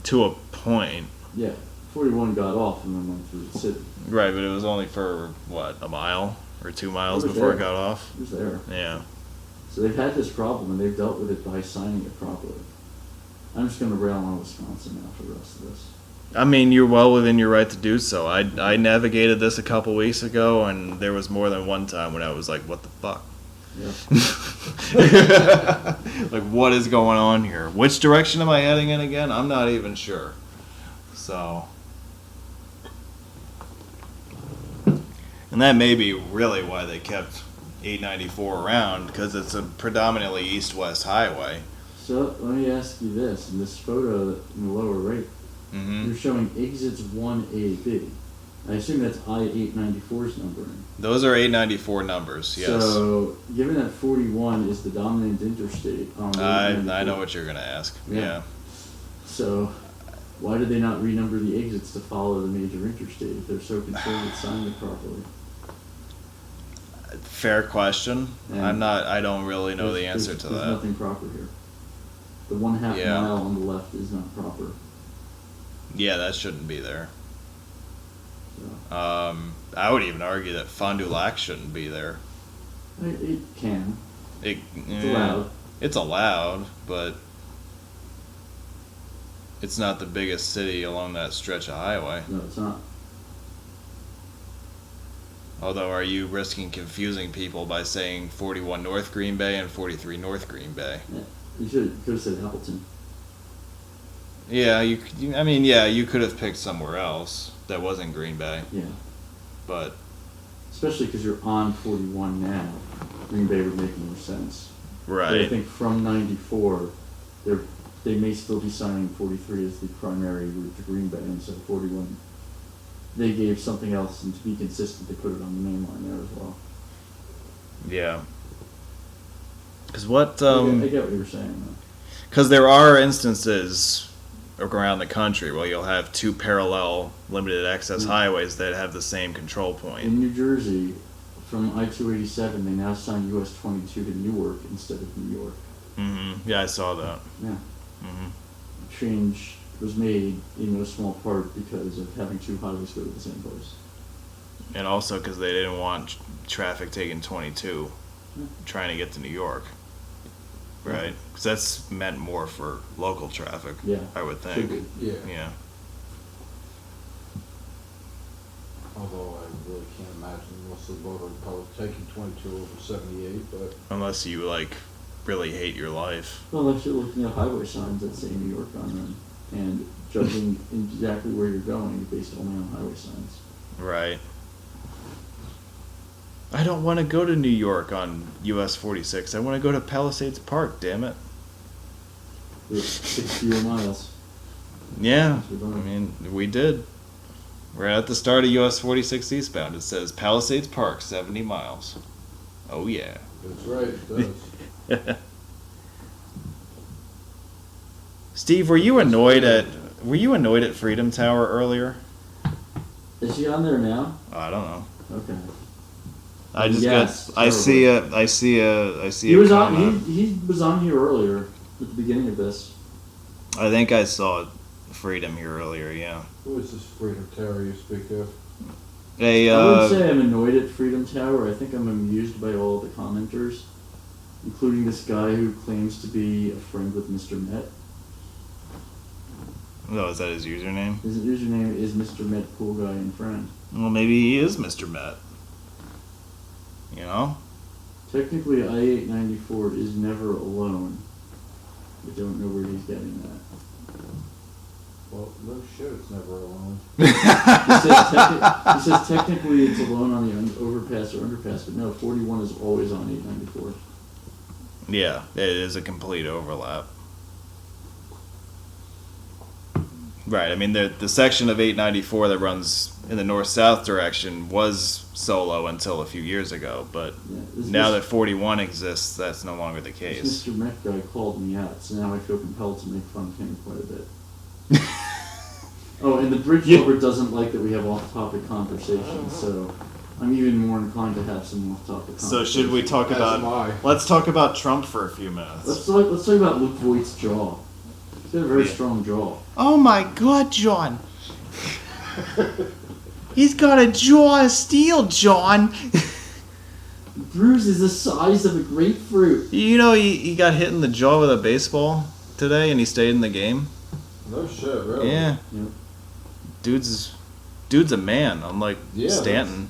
To a point. Yeah, 41 got off and then went through the city. Right, but it was only for, what, a mile or 2 miles before there. it got off? It was there. Yeah. So they've had this problem and they've dealt with it by signing it properly. I'm just going to rail on Wisconsin now for the rest of this. I mean, you're well within your right to do so. I navigated this a couple weeks ago, and there was more than one time when I was like, what the fuck? Yeah. Like, what is going on here? Which direction am I heading in again? I'm not even sure. So... And that may be really why they kept 894 around, because it's a predominantly east-west highway. So let me ask you this: in this photo in the lower right, you're showing exits 1AB. I assume that's I-894's numbering. Those are 894 numbers, yes. So, given that 41 is the dominant interstate on I know what you're going to ask. Yeah. So, why did they not renumber the exits to follow the major interstate if they're so concerned with signing it properly? Fair question. And I don't really know the answer to that. There's nothing proper here. The 1/2 mile on the left is not proper. Yeah, that shouldn't be there. So. I would even argue that Fond du Lac shouldn't be there. It can. It's allowed. It's allowed, but it's not the biggest city along that stretch of highway. No, it's not. Although, are you risking confusing people by saying 41 North Green Bay and 43 North Green Bay? Yeah. You could have said Appleton. Yeah, you could have picked somewhere else that wasn't Green Bay. Yeah. But especially because you're on 41 now, Green Bay would make more sense. Right. But I think from 94, they may still be signing 43 as the primary route to Green Bay, and so 41. They gave something else, and to be consistent, they put it on the main line there as well. Yeah. Because what... I get what you're saying, though. Because there are instances around the country where you'll have two parallel limited access highways that have the same control point. In New Jersey, from I-287, they now sign US 22 to Newark instead of New York. Mm-hmm. Yeah, I saw that. Yeah. Mm-hmm. Change was made in no small part because of having two highways go to the same place. And also because they didn't want traffic taking 22 trying to get to New York. Right? Because that's meant more for local traffic, I would think. Should be. Yeah. Although I really can't imagine most of the motor public taking 22 over 78, but... Unless you, really hate your life. Well, unless you're looking at highway signs that say New York on them and judging exactly where you're going based only on highway signs. Right. I don't want to go to New York on US 46. I want to go to Palisades Park, damn it. There's 60 miles. Yeah, we did. We're at the start of US 46 eastbound. It says Palisades Park, 70 miles. Oh, yeah. That's right, it does. Steve, were you annoyed at Freedom Tower earlier? Is she on there now? I don't know. Okay. I just yes, I see a He was on. comment. He was on here earlier at the beginning of this. I think I saw Freedom here earlier. Yeah. Who is this Freedom Tower you speak of? I wouldn't say I'm annoyed at Freedom Tower. I think I'm amused by all the commenters, including this guy who claims to be a friend with Mr. Met. Oh, is that his username? His username is Mr. Met, cool guy and friend. Well, maybe he is Mr. Met. You know? Technically, I-894 is never alone. I don't know where he's getting that. Well, no shit, it's never alone. He says technically it's alone on the overpass or underpass, but no, 41 is always on 894. Yeah, it is a complete overlap. Right, I mean, the section of 894 that runs in the north-south direction was solo until a few years ago, but now that 41 exists, that's no longer the case. This Mr. Met guy called me out, so now I feel compelled to make fun of him quite a bit. Oh, and the bridge over doesn't like that we have off-topic conversations, so I'm even more inclined to have some off-topic conversations. So should we talk let's talk about Trump for a few minutes. Let's talk about Luke Voigt's jaw. He's got a very strong jaw. Oh my God, John. He's got a jaw of steel, John. Bruise is the size of a grapefruit. You know he got hit in the jaw with a baseball today and he stayed in the game? No shit, really? Yeah. Yep. dude's a man. Unlike Yeah, Stanton.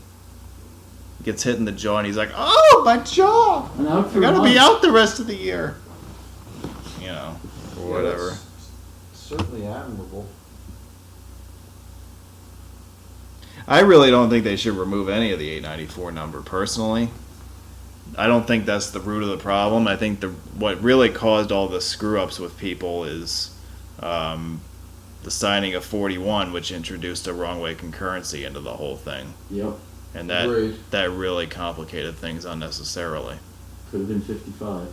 Gets hit in the jaw and he's like, "Oh, my jaw! And out I for gotta be months. out the rest of the year." You know, or Yeah, whatever. that's certainly admirable. I really don't think they should remove any of the 894 number, personally. I don't think that's the root of the problem. I think what really caused all the screw-ups with people is the signing of 41, which introduced a wrong-way concurrency into the whole thing. Yep. And Agreed. that really complicated things unnecessarily. Could have been 55.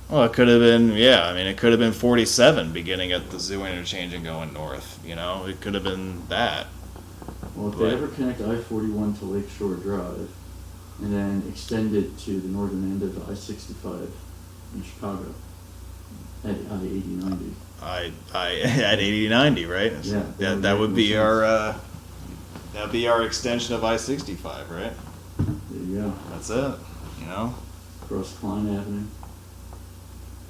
Well, it could have been, it could have been 47 beginning at the zoo interchange and going north. It could have been that. Well, if Right. they ever connect I-41 to Lakeshore Drive and then extend it to the northern end of I-65 in Chicago at I-80-90. I at 80-90, right? Yeah, That would be our that'd be our extension of I-65, right? There you go. That's it. Across Klein Avenue.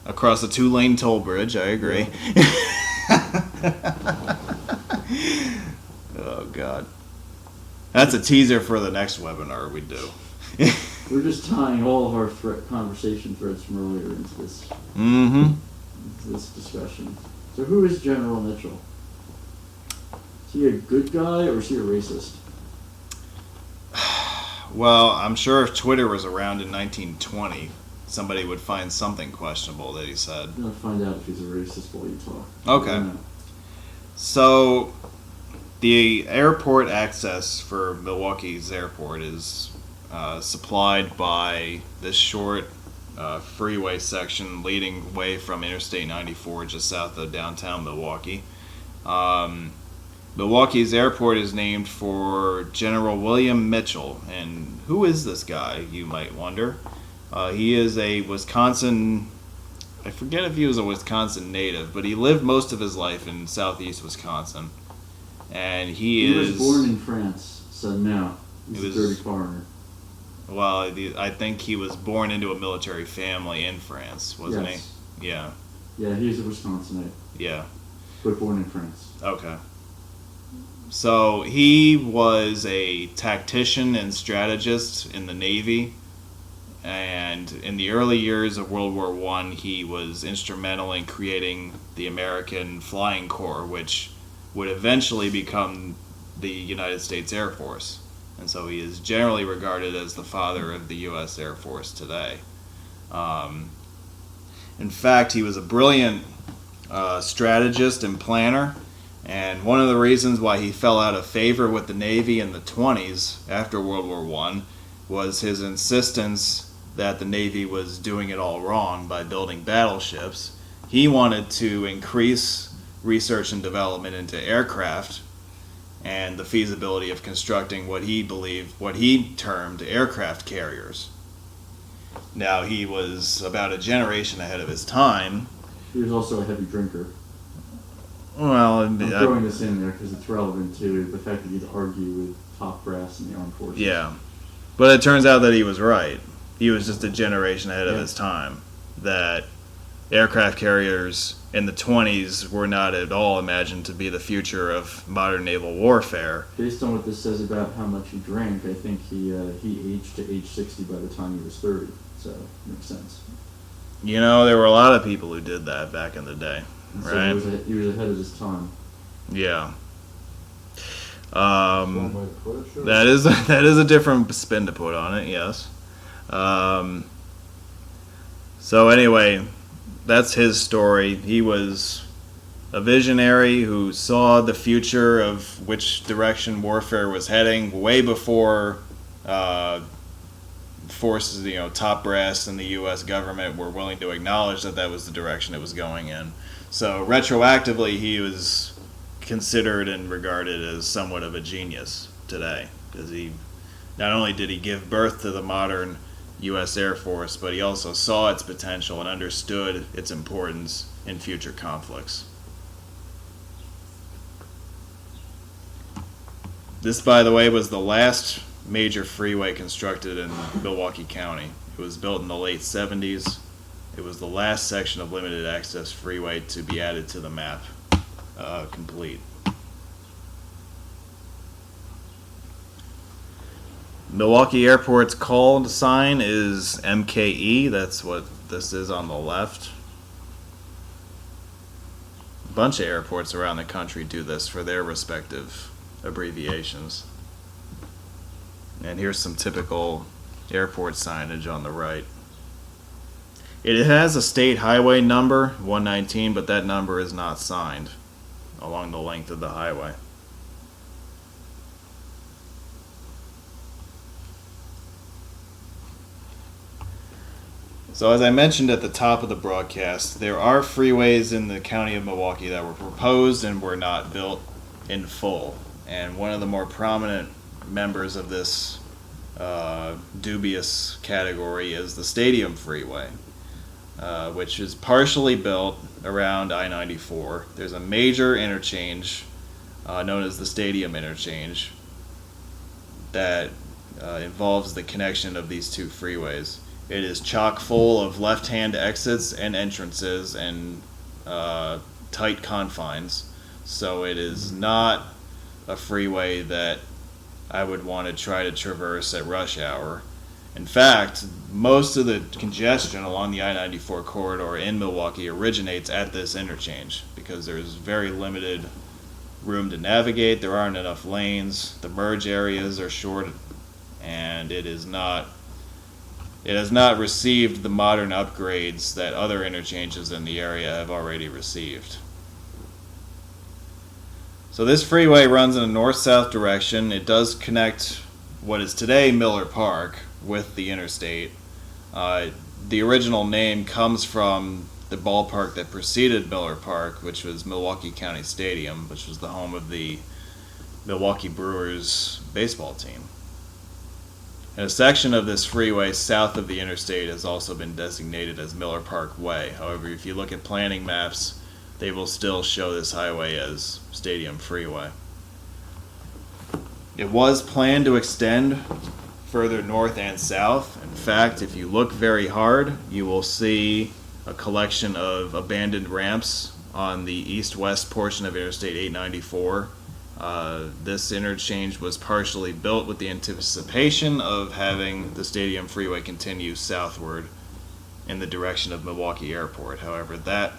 Across the 2-lane toll bridge, I agree. Oh God, that's a teaser for the next webinar we do. We're just tying all of our conversation threads from earlier into this discussion. So who is General Mitchell? Is he a good guy or is he a racist? Well, I'm sure if Twitter was around in 1920, somebody would find something questionable that he said. I'm gonna find out if he's a racist while you talk. Okay. I don't know. So, the airport access for Milwaukee's airport is supplied by this short freeway section leading way from Interstate 94 just south of downtown Milwaukee. Milwaukee's airport is named for General William Mitchell. And who is this guy, you might wonder? He is a Wisconsin... I forget if he was a Wisconsin native, but he lived most of his life in southeast Wisconsin. And He was born in France, so no. He's a dirty foreigner. Well, I think he was born into a military family in France, wasn't Yes. he? Yeah. Yeah, he's a Wisconsinite, Yeah. but born in France. Okay. So he was a tactician and strategist in the Navy, and in the early years of World War I, he was instrumental in creating the American Flying Corps, which would eventually become the United States Air Force. And so he is generally regarded as the father of the U.S. Air Force today. In fact, he was a brilliant strategist and planner. And one of the reasons why he fell out of favor with the Navy in the 20s after World War I was his insistence that the Navy was doing it all wrong by building battleships. He wanted to increase research and development into aircraft and the feasibility of constructing what he termed aircraft carriers. Now, he was about a generation ahead of his time. He was also a heavy drinker. Well, I'm throwing this in there because it's relevant to the fact that you'd argue with top brass in the armed forces. yeah. But it turns out that he was right. He was just a generation ahead of Yeah. his time. That aircraft carriers in the 20s were not at all imagined to be the future of modern naval warfare. Based on what this says about how much he drank, I think he aged to age 60 by the time he was 30. So, makes sense. There were a lot of people who did that back in the day. So Right? he was ahead of his time. Yeah. One way to put it, sure. That is a different spin to put on it, yes. So anyway, that's his story. He was a visionary who saw the future of which direction warfare was heading way before forces, top brass in the U.S. government were willing to acknowledge that that was the direction it was going in. So retroactively, he was considered and regarded as somewhat of a genius today, because he not only did he give birth to the modern U.S. Air Force, but he also saw its potential and understood its importance in future conflicts. This, by the way, was the last major freeway constructed in Milwaukee County. It was built in the late 70s. It was the last section of limited access freeway to be added to the map, complete. Milwaukee Airport's call sign is MKE. That's what this is on the left. A bunch of airports around the country do this for their respective abbreviations. And here's some typical airport signage on the right. It has a state highway number, 119, but that number is not signed along the length of the highway. So as I mentioned at the top of the broadcast, there are freeways in the county of Milwaukee that were proposed and were not built in full. And one of the more prominent members of this dubious category is the Stadium Freeway, which is partially built around I-94. There's a major interchange known as the Stadium Interchange that involves the connection of these two freeways. It is chock full of left-hand exits and entrances and tight confines, so it is not a freeway that I would want to try to traverse at rush hour. In fact, most of the congestion along the I-94 corridor in Milwaukee originates at this interchange because there's very limited room to navigate, there aren't enough lanes, the merge areas are short, and it has not received the modern upgrades that other interchanges in the area have already received. So this freeway runs in a north-south direction. It does connect what is today Miller Park with the interstate. The original name comes from the ballpark that preceded Miller Park, which was Milwaukee County Stadium, which was the home of the Milwaukee Brewers baseball team. And a section of this freeway south of the interstate has also been designated as Miller Park Way. However, if you look at planning maps, they will still show this highway as Stadium Freeway. It was planned to extend further north and south. In fact, if you look very hard, you will see a collection of abandoned ramps on the east-west portion of Interstate 894. This interchange was partially built with the anticipation of having the Stadium Freeway continue southward in the direction of Milwaukee Airport. However, that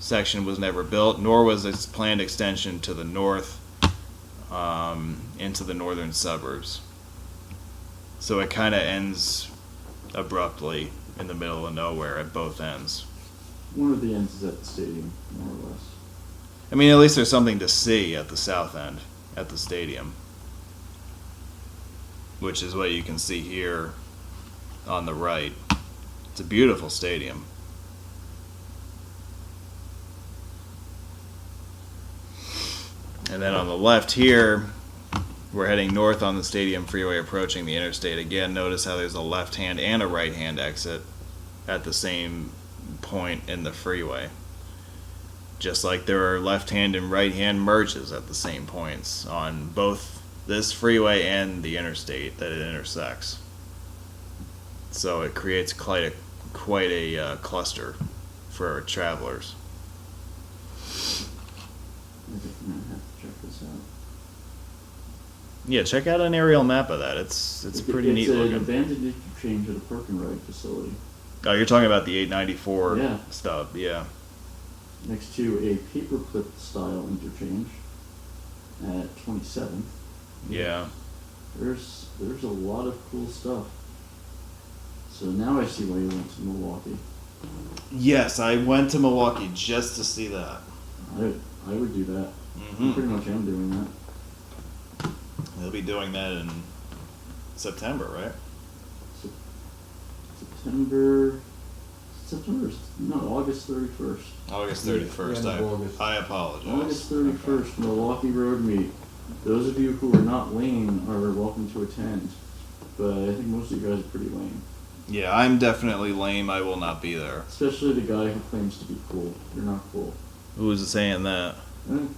section was never built, nor was its planned extension to the north into the northern suburbs. So it kind of ends abruptly in the middle of nowhere at both ends. One of the ends is at the stadium, more or less. I mean, at least there's something to see at the south end, at the stadium, which is what you can see here on the right. It's a beautiful stadium. And then on the left here, we're heading north on the Stadium Freeway approaching the interstate. Again, notice how there's a left-hand and a right-hand exit at the same point in the freeway. Just like there are left-hand and right-hand merges at the same points on both this freeway and the interstate that it intersects. So it creates quite a cluster for travelers. I think I'm gonna have to check this out. Yeah, check out an aerial map of that. It's pretty neat It's looking. an abandoned interchange at a park and ride facility. Oh, you're talking about the 894 Yeah. stub, yeah. Next to a paperclip style interchange at 27th. Yeah. There's a lot of cool stuff. So now I see why you went to Milwaukee. Yes, I went to Milwaukee just to see that. I would do that. I pretty much am doing that. They'll be doing that in September, right? August 31st. August 31st. Yeah, end of August. I apologize. August 31st, Milwaukee Road Meet. Those of you who are not lame are welcome to attend, but I think most of you guys are pretty lame. Yeah, I'm definitely lame. I will not be there. Especially the guy who claims to be cool. You're not cool. Who's saying that?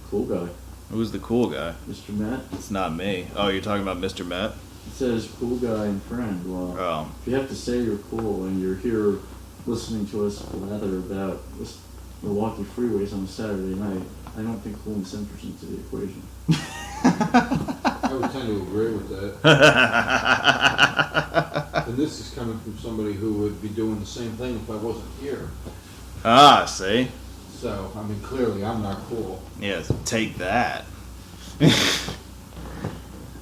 Cool guy. Who's the cool guy? Mr. Matt. It's not me. Oh, you're talking about Mr. Met? It says cool guy and friend. Well, Oh. if you have to say you're cool and you're here listening to us blather about Milwaukee freeways on a Saturday night, I don't think coolness enters into the equation. I would tend to agree with that. And this is coming from somebody who would be doing the same thing if I wasn't here. Ah, see? So, I mean, clearly I'm not cool. Yes, take that.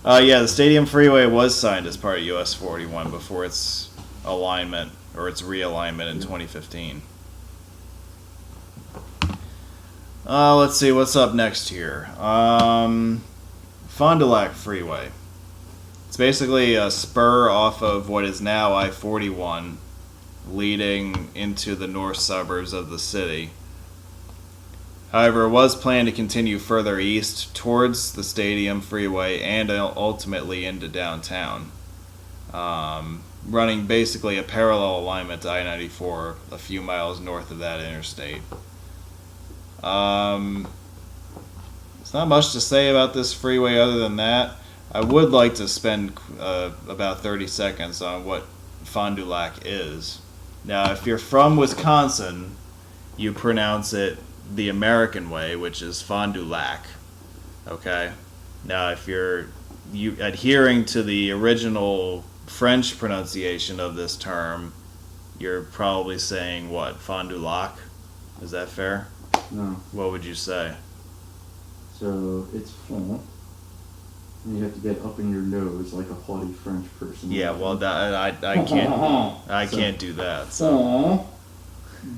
Yeah, the Stadium Freeway was signed as part of US 41 before its alignment, or its realignment in 2015. Let's see, what's up next here? Fond du Lac Freeway. It's basically a spur off of what is now I-41, leading into the north suburbs of the city. However, it was planned to continue further east towards the Stadium Freeway and ultimately into downtown, running basically a parallel alignment to I-94 a few miles north of that interstate. There's not much to say about this freeway other than that. I would like to spend about 30 seconds on what Fond du Lac is. Now, if you're from Wisconsin, you pronounce it the American way, which is Fond du Lac. Okay? Now, if you're adhering to the original French pronunciation of this term, you're probably saying what? Fond du Lac? Is that fair? No. What would you say? So it's fond. And you have to get up in your nose like a haughty French person. Yeah, well, that, I can't do that. So. Fond.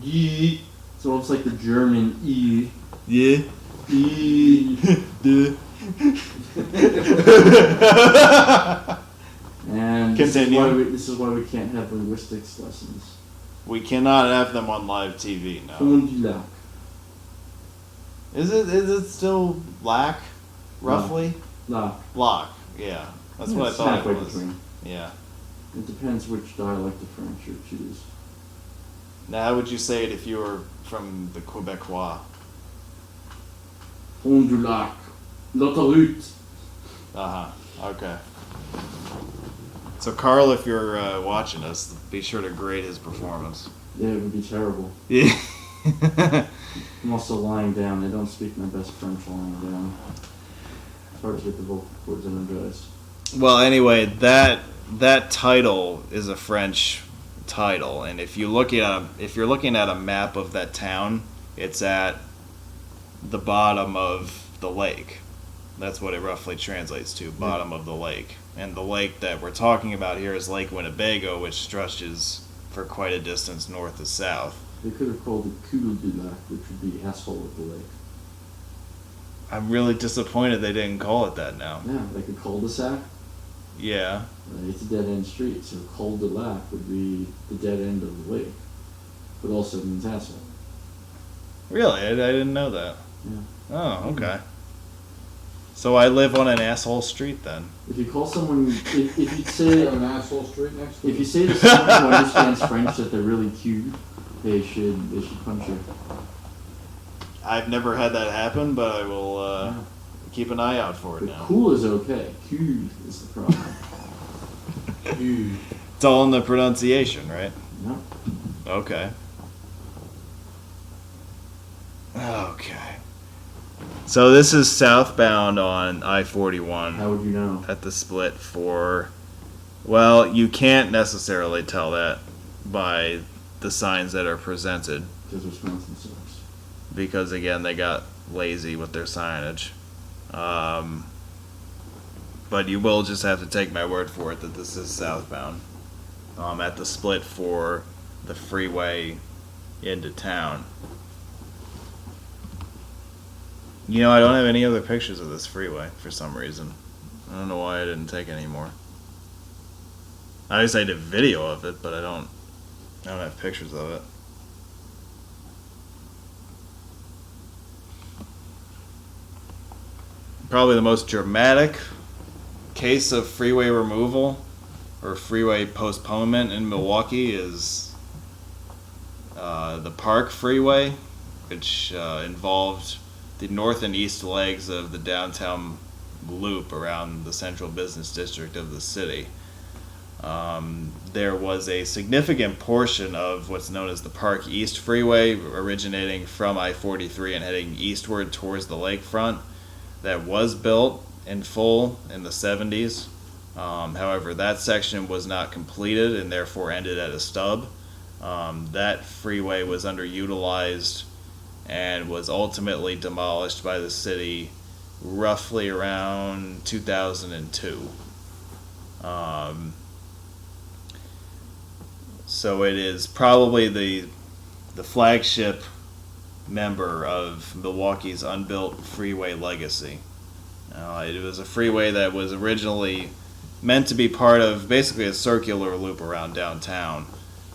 Ye. So it's like the German E. Yeah. E. Duh. And Continue. this is why we can't have linguistics lessons. We cannot have them on live TV now. Fond du Lac. Is it still lac, roughly? Lac. Lac, yeah. That's Yeah, what I it's thought halfway it was. between. Yeah. It depends which dialect of French you choose. Now, how would you say it if you were from the Quebecois? Fond du Lac. L'autoroute. Okay. So, Carl, if you're watching us, be sure to grade his performance. Yeah, it would be terrible. Yeah. I'm also lying down. I don't speak my best French lying down. It's hard to get the vocal cords energized. Well, anyway, that title is a French title, and if you're looking at a map of that town, it's at the bottom of the lake. That's what it roughly translates to, bottom of the lake. And the lake that we're talking about here is Lake Winnebago, which stretches for quite a distance north to south. They could have called it Cul du Lac, which would be asshole of the lake. I'm really disappointed they didn't call it that now. Yeah, like a cul-de-sac. Yeah. It's a dead-end street, so Cul du Lac would be the dead end of the lake. But also means asshole. Really? I didn't know that. Yeah. Oh, okay. So I live on an asshole street then. If you call someone, if you say Have an asshole street next to if it. you say to someone who understands French that they're really cute, they should punch you. I've never had that happen, but I will keep an eye out for it But now. cool is okay. Cute is the problem. It's all in the pronunciation, right? No. Okay. Okay. So this is southbound on I-41 How would you know? at the split for... Well, you can't necessarily tell that by the signs that are presented. Because Wisconsin sucks. Because, again, they got lazy with their signage. But you will just have to take my word for it that this is southbound. At the split for the freeway into town. You know, I don't have any other pictures of this freeway for some reason. I don't know why I didn't take any more. I just did a video of it, but I don't have pictures of it. Probably the most dramatic case of freeway removal or freeway postponement in Milwaukee is the Park Freeway, which involved the north and east legs of the downtown loop around the central business district of the city. There was a significant portion of what's known as the Park East Freeway originating from I-43 and heading eastward towards the lakefront that was built in full in the 70s. However, that section was not completed and therefore ended at a stub. That freeway was underutilized and was ultimately demolished by the city roughly around 2002. So it is probably the flagship member of Milwaukee's unbuilt freeway legacy. It was a freeway that was originally meant to be part of basically a circular loop around downtown.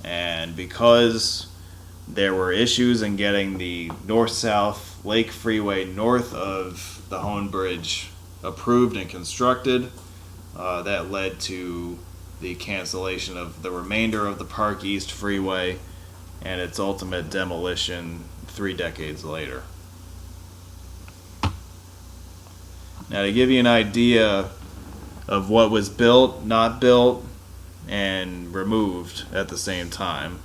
And because there were issues in getting the north-south Lake Freeway north of the Hone Bridge approved and constructed, that led to the cancellation of the remainder of the Park East Freeway and its ultimate demolition 3 decades later. Now, to give you an idea of what was built, not built, and removed at the same time,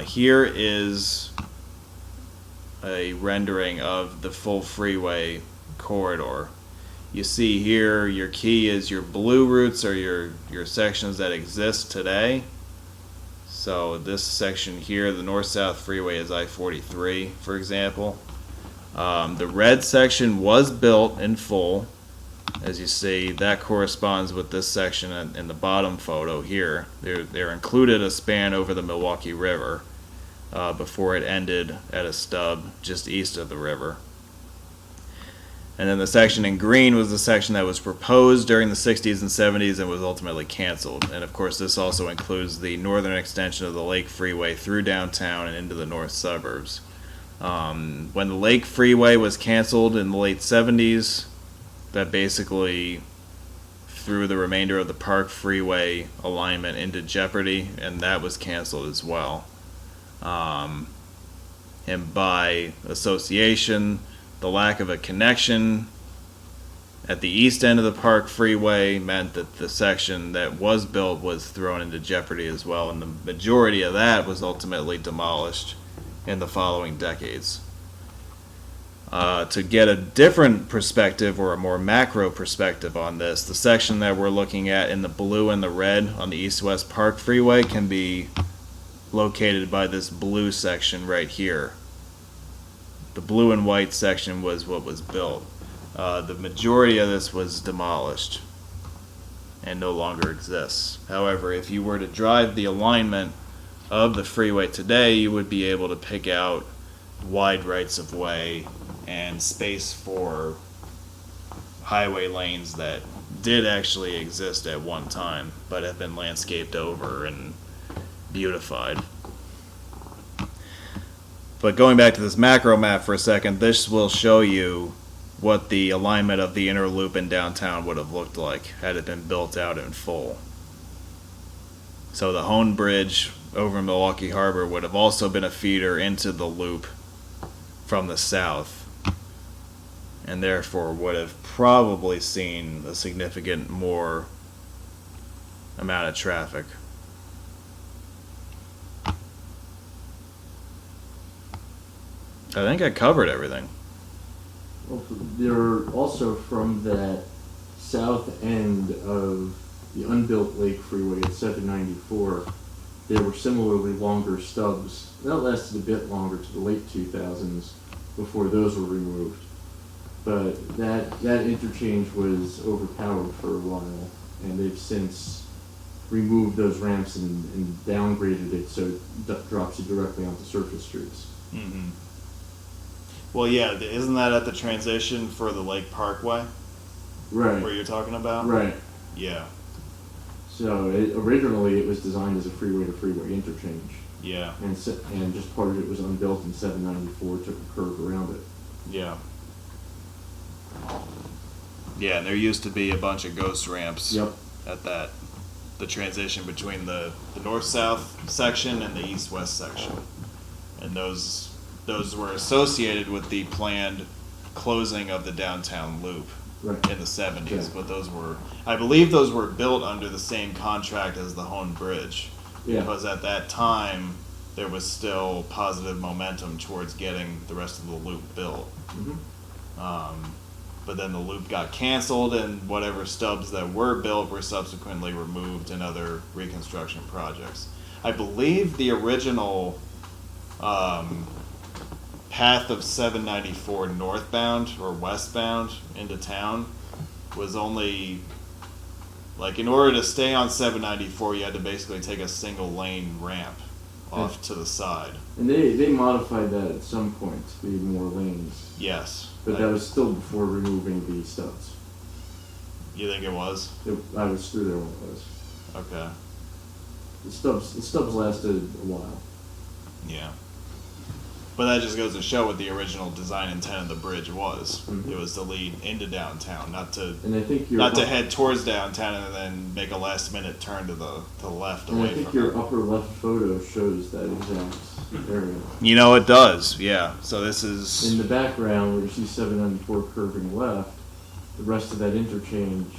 here is a rendering of the full freeway corridor. You see here, your key is your blue routes or your sections that exist today. So this section here, the north-south freeway, is I-43, for example. The red section was built in full. As you see, that corresponds with this section in the bottom photo here. There included a span over the Milwaukee River before it ended at a stub just east of the river. And then the section in green was the section that was proposed during the 60s and 70s and was ultimately canceled. And of course, this also includes the northern extension of the Lake Freeway through downtown and into the north suburbs. When the Lake Freeway was canceled in the late 70s, that basically threw the remainder of the Park Freeway alignment into jeopardy, and that was canceled as well. And by association, the lack of a connection at the east end of the Park Freeway meant that the section that was built was thrown into jeopardy as well, and the majority of that was ultimately demolished in the following decades. To get a different perspective or a more macro perspective on this, the section that we're looking at in the blue and the red on the east-west Park Freeway can be located by this blue section right here. The blue and white section was what was built. The majority of this was demolished and no longer exists. However, if you were to drive the alignment of the freeway today, you would be able to pick out wide rights of way and space for highway lanes that did actually exist at one time, but have been landscaped over and beautified. But going back to this macro map for a second, this will show you what the alignment of the inner loop in downtown would have looked like had it been built out in full. So the Hone Bridge over Milwaukee Harbor would have also been a feeder into the loop from the south, and therefore would have probably seen a significant more amount of traffic. I think I covered everything. Well, there also from that south end of the unbuilt Lake Freeway at 794, there were similarly longer stubs. That lasted a bit longer to the late 2000s before those were removed. But that interchange was overpowered for a while, and they've since removed those ramps and downgraded it so it drops you directly onto surface streets. Mm-hmm. Well, yeah, isn't that at the transition for the Lake Parkway? Right. Where you're talking about? Right. Yeah. So originally it was designed as a freeway-to-freeway interchange. Yeah. And just part of it was unbuilt, and 794 took a curve around it. Yeah. Yeah, and there used to be a bunch of ghost ramps. Yep. At the transition between the north-south section and the east-west section. And those were associated with the planned closing of the downtown loop in the 70s. Yeah. But I believe those were built under the same contract as the Hone Bridge. Yeah. Because at that time, there was still positive momentum towards getting the rest of the loop built. Mm-hmm. but then the loop got canceled, and whatever stubs that were built were subsequently removed in other reconstruction projects. I believe the original path of 794 northbound or westbound into town was only, like, in order to stay on 794, you had to basically take a single lane ramp off to the side. And they modified that at some point to be more lanes. Yes. But that was still before removing the stubs. You think it was? I was through there when it was. Okay. The stubs lasted a while. Yeah. But that just goes to show what the original design intent of the bridge was. Mm-hmm. It was to lead into downtown, not to And I think to head towards downtown and then make a last minute turn to the left and away I think from your it. upper left photo shows that exact area. You know, it does, yeah. So this is In the background, where you see 794 curving left, the rest of that interchange,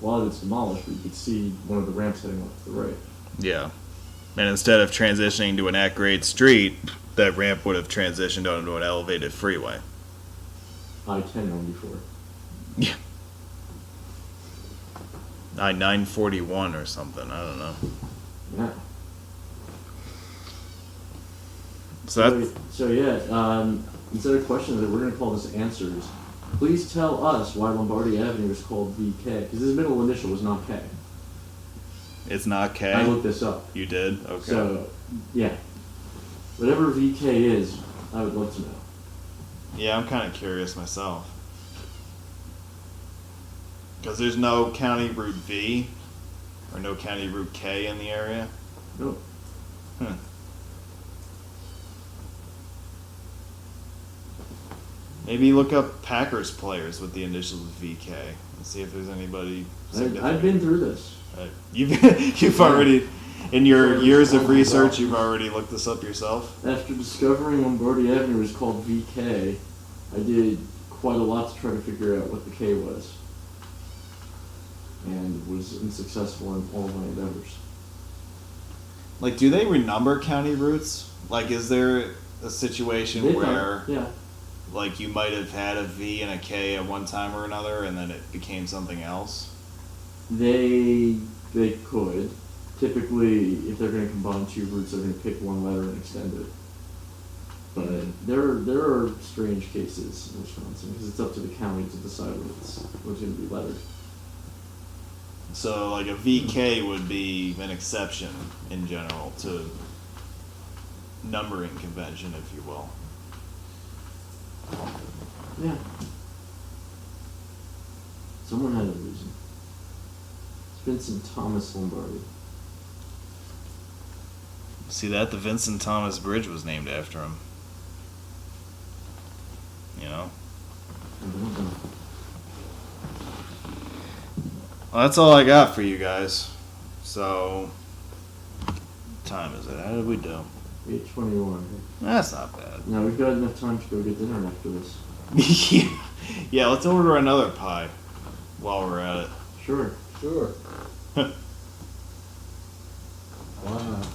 a lot of it's demolished, but you could see one of the ramps heading off to the right. yeah. And instead of transitioning to an at-grade street, that ramp would have transitioned onto an elevated freeway. I-1094. Yeah. I-941 or something, I don't know. Yeah. So that's, Instead of questions, we're going to call this answers. Please tell us why Lombardi Avenue is called VK, because his middle initial was not K. it's not K? I looked this up. You did? Okay. So, yeah. Whatever VK is, I would love to know. Yeah, I'm kind of curious myself. Because there's no County Route V or no County Route K in the area. No. Maybe look up Packers players with the initials VK and see if there's anybody significant. I've been through this. You've already, in your years of research, you've already looked this up yourself? After discovering Lombardi Avenue was called VK, I did quite a lot to try to figure out what the K was. And was unsuccessful in all of my endeavors. Like, do they renumber county routes? Like, is there a situation They where... thought- yeah. Like, you might have had a V and a K at one time or another, and then it became something else? They could. Typically, if they're going to combine two routes, they're going to pick one letter and extend it. But there are strange cases in Wisconsin, because it's up to the county to decide what's going to be lettered. So, like, a VK would be an exception in general to numbering convention, if you will. Yeah. Someone had a reason. It's Vincent Thomas Lombardi. See that? The Vincent Thomas Bridge was named after him. You know? I don't know. Well, that's all I got for you guys. So, what time is it? How did we do? 8:21. That's not bad. Now we've got enough time to go get dinner after this. Yeah, let's order another pie while we're at it. Sure. Sure. Why not?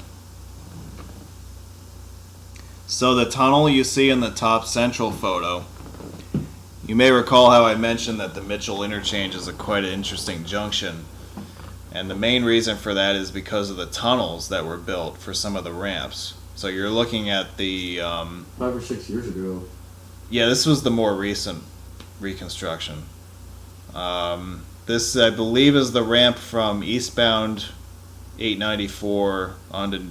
So the tunnel you see in the top central photo, you may recall how I mentioned that the Mitchell interchange is quite an interesting junction. And the main reason for that is because of the tunnels that were built for some of the ramps. So you're looking at the... 5 or 6 years ago. Yeah, this was the more recent reconstruction. This, I believe, is the ramp from eastbound 894 onto...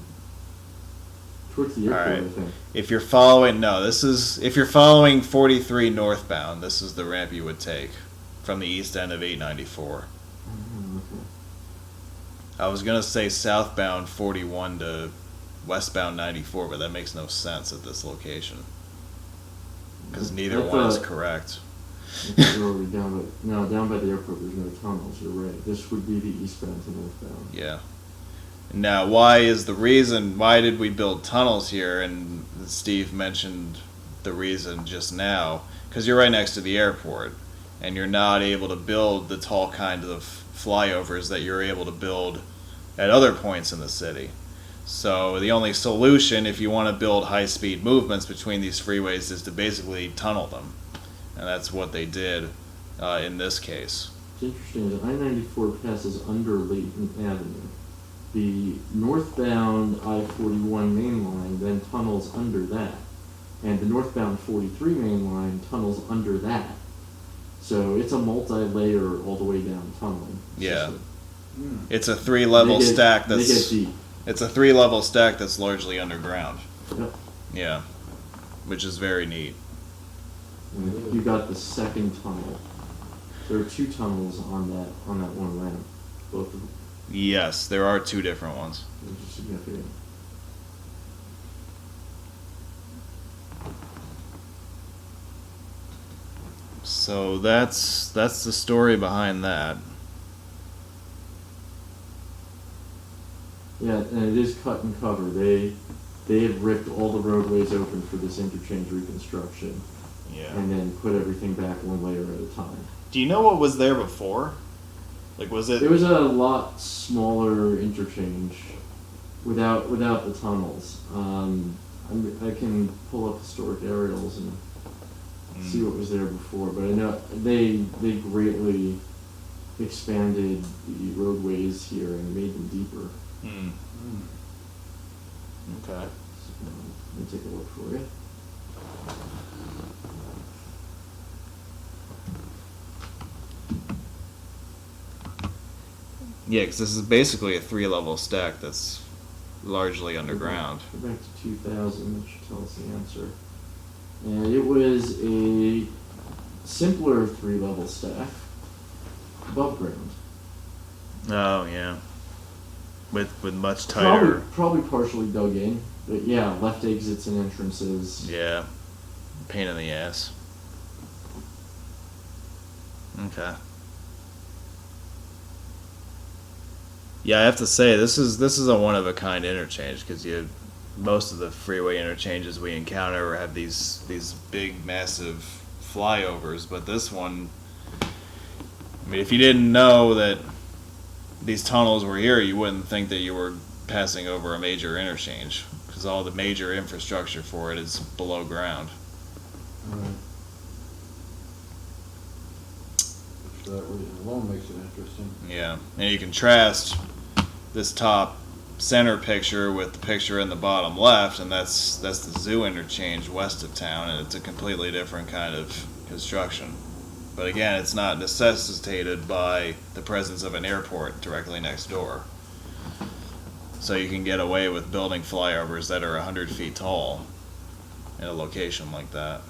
Towards the airport, Alright. I think. If you're following... No, this is... If you're following 43 northbound, this is the ramp you would take from the east end of 894. Okay. I was going to say southbound 41 to westbound 94, but that makes no sense at this location. Because neither one is correct. I think we're already down by the airport there's no tunnels, you're right. This would be the eastbound to northbound. Yeah. Now, why did we build tunnels here? And Steve mentioned the reason just now. Because you're right next to the airport, and you're not able to build the tall kind of flyovers that you're able to build at other points in the city. So the only solution, if you want to build high-speed movements between these freeways, is to basically tunnel them. and that's what they did in this case. What's interesting is I-94 passes under Layton Avenue. The northbound I-41 main line then tunnels under that, and the northbound 43 main line tunnels under that. So it's a multi-layer all the way down tunneling. Yeah. It's a 3-level stack They get that's deep. it's a 3-level stack that's largely underground. Yep. Yeah. Which is very neat. And you got the second tunnel. There are 2 tunnels on that one ramp. Both of them, Yes, there are 2 different ones. which is significant. So that's the story behind that. Yeah, and it is cut and cover. They have ripped all the roadways open for this interchange reconstruction, Yeah. and then put everything back one layer at a time. Do you know what was there before? Like, was it? There was a lot smaller interchange without the tunnels. I can pull up historic aerials and see what was there before, but I know they greatly expanded the roadways here and made them deeper. Okay. So, let me take a look for you. Yeah, because this is basically a 3-level stack that's largely underground. Go back to 2000, which should tell us the answer. And it was a simpler 3-level stack above ground. Oh yeah. With much tighter. Probably partially dug in, but yeah, left exits and entrances. Yeah. Pain in the ass. Okay. Yeah, I have to say this is a one of a kind interchange because most of the freeway interchanges we encounter have these big massive flyovers, but this one, I mean, if you didn't know that these tunnels were here, you wouldn't think that you were passing over a major interchange because all the major infrastructure for it is below ground. Right. Which for that reason alone makes it interesting. Yeah, and you contrast this top center picture with the picture in the bottom left, and that's the zoo interchange west of town, and it's a completely different kind of construction. But again, it's not necessitated by the presence of an airport directly next door. So you can get away with building flyovers that are 100 feet tall in a location like that.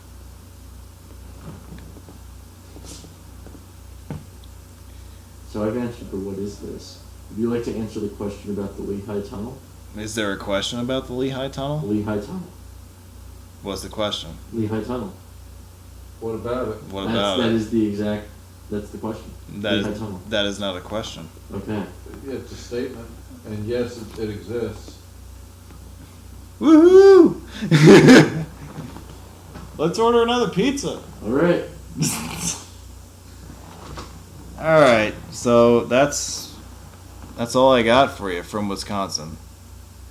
So I've answered the what is this. Would you like to answer the question about the Lehigh Tunnel? Is there a question about the Lehigh Tunnel? Lehigh Tunnel. What's the question? Lehigh Tunnel. What about it? What about That it? is the exact. That's the question. Lehigh Tunnel. That is not a question. Okay. Yeah, it's a statement, and yes, it exists. Woohoo! Let's order another pizza. All right. All right, so that's all I got for you from Wisconsin.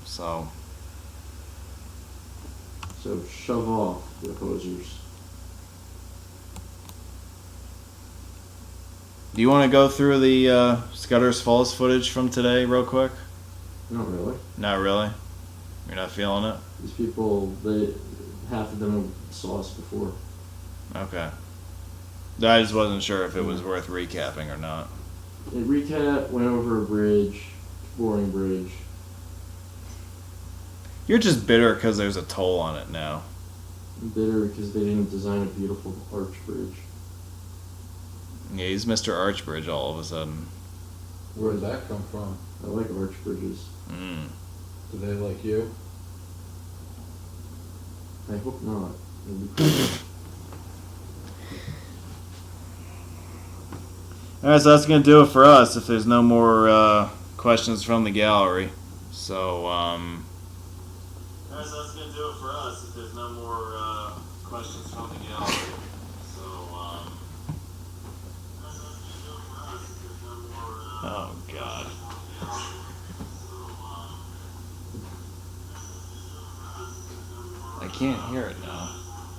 So Shove off the hosers. do you want to go through the Scudder's Falls footage from today real quick? Not really. Not really. You're not feeling it? These people, half of them saw us before. Okay. I just wasn't sure if it was worth recapping or not. They recap, went over a bridge, boring bridge. You're just bitter because there's a toll on it now. I'm bitter because they didn't design a beautiful arch bridge. Yeah, he's Mr. Archbridge all of a sudden. Where did that come from? I like arch bridges. Mm. Do they like you? I hope not. It'll be cool. Alright, so that's going to do it for us if there's no more questions from the gallery. So, Alright, so that's going to do it for us if there's no more questions from the gallery. So, oh, God. I can't hear it now.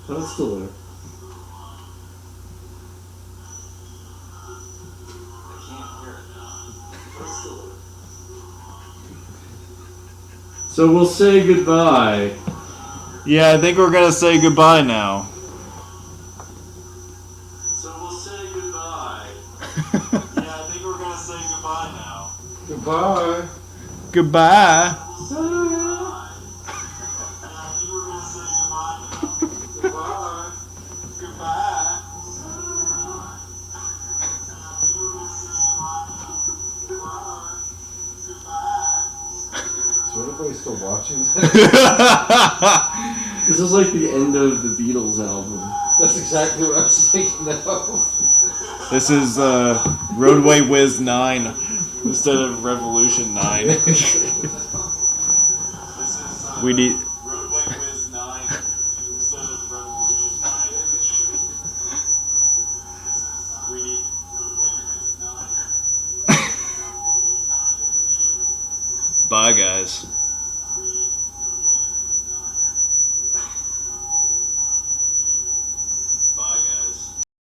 Oh, it's still there. So we'll say goodbye. Yeah, I think we're gonna say goodbye now. So we'll say goodbye. Yeah, I think we're gonna say goodbye now. Goodbye. Goodbye. Goodbye. Goodbye. Is everybody still watching that? This is like the end of the Beatles album. That's exactly what I was thinking of. This is Roadway Whiz 9 instead of Revolution 9. We need. Roadway Whiz 9 instead of Revolution 9. We need Roadway Whiz 9. Bye, guys.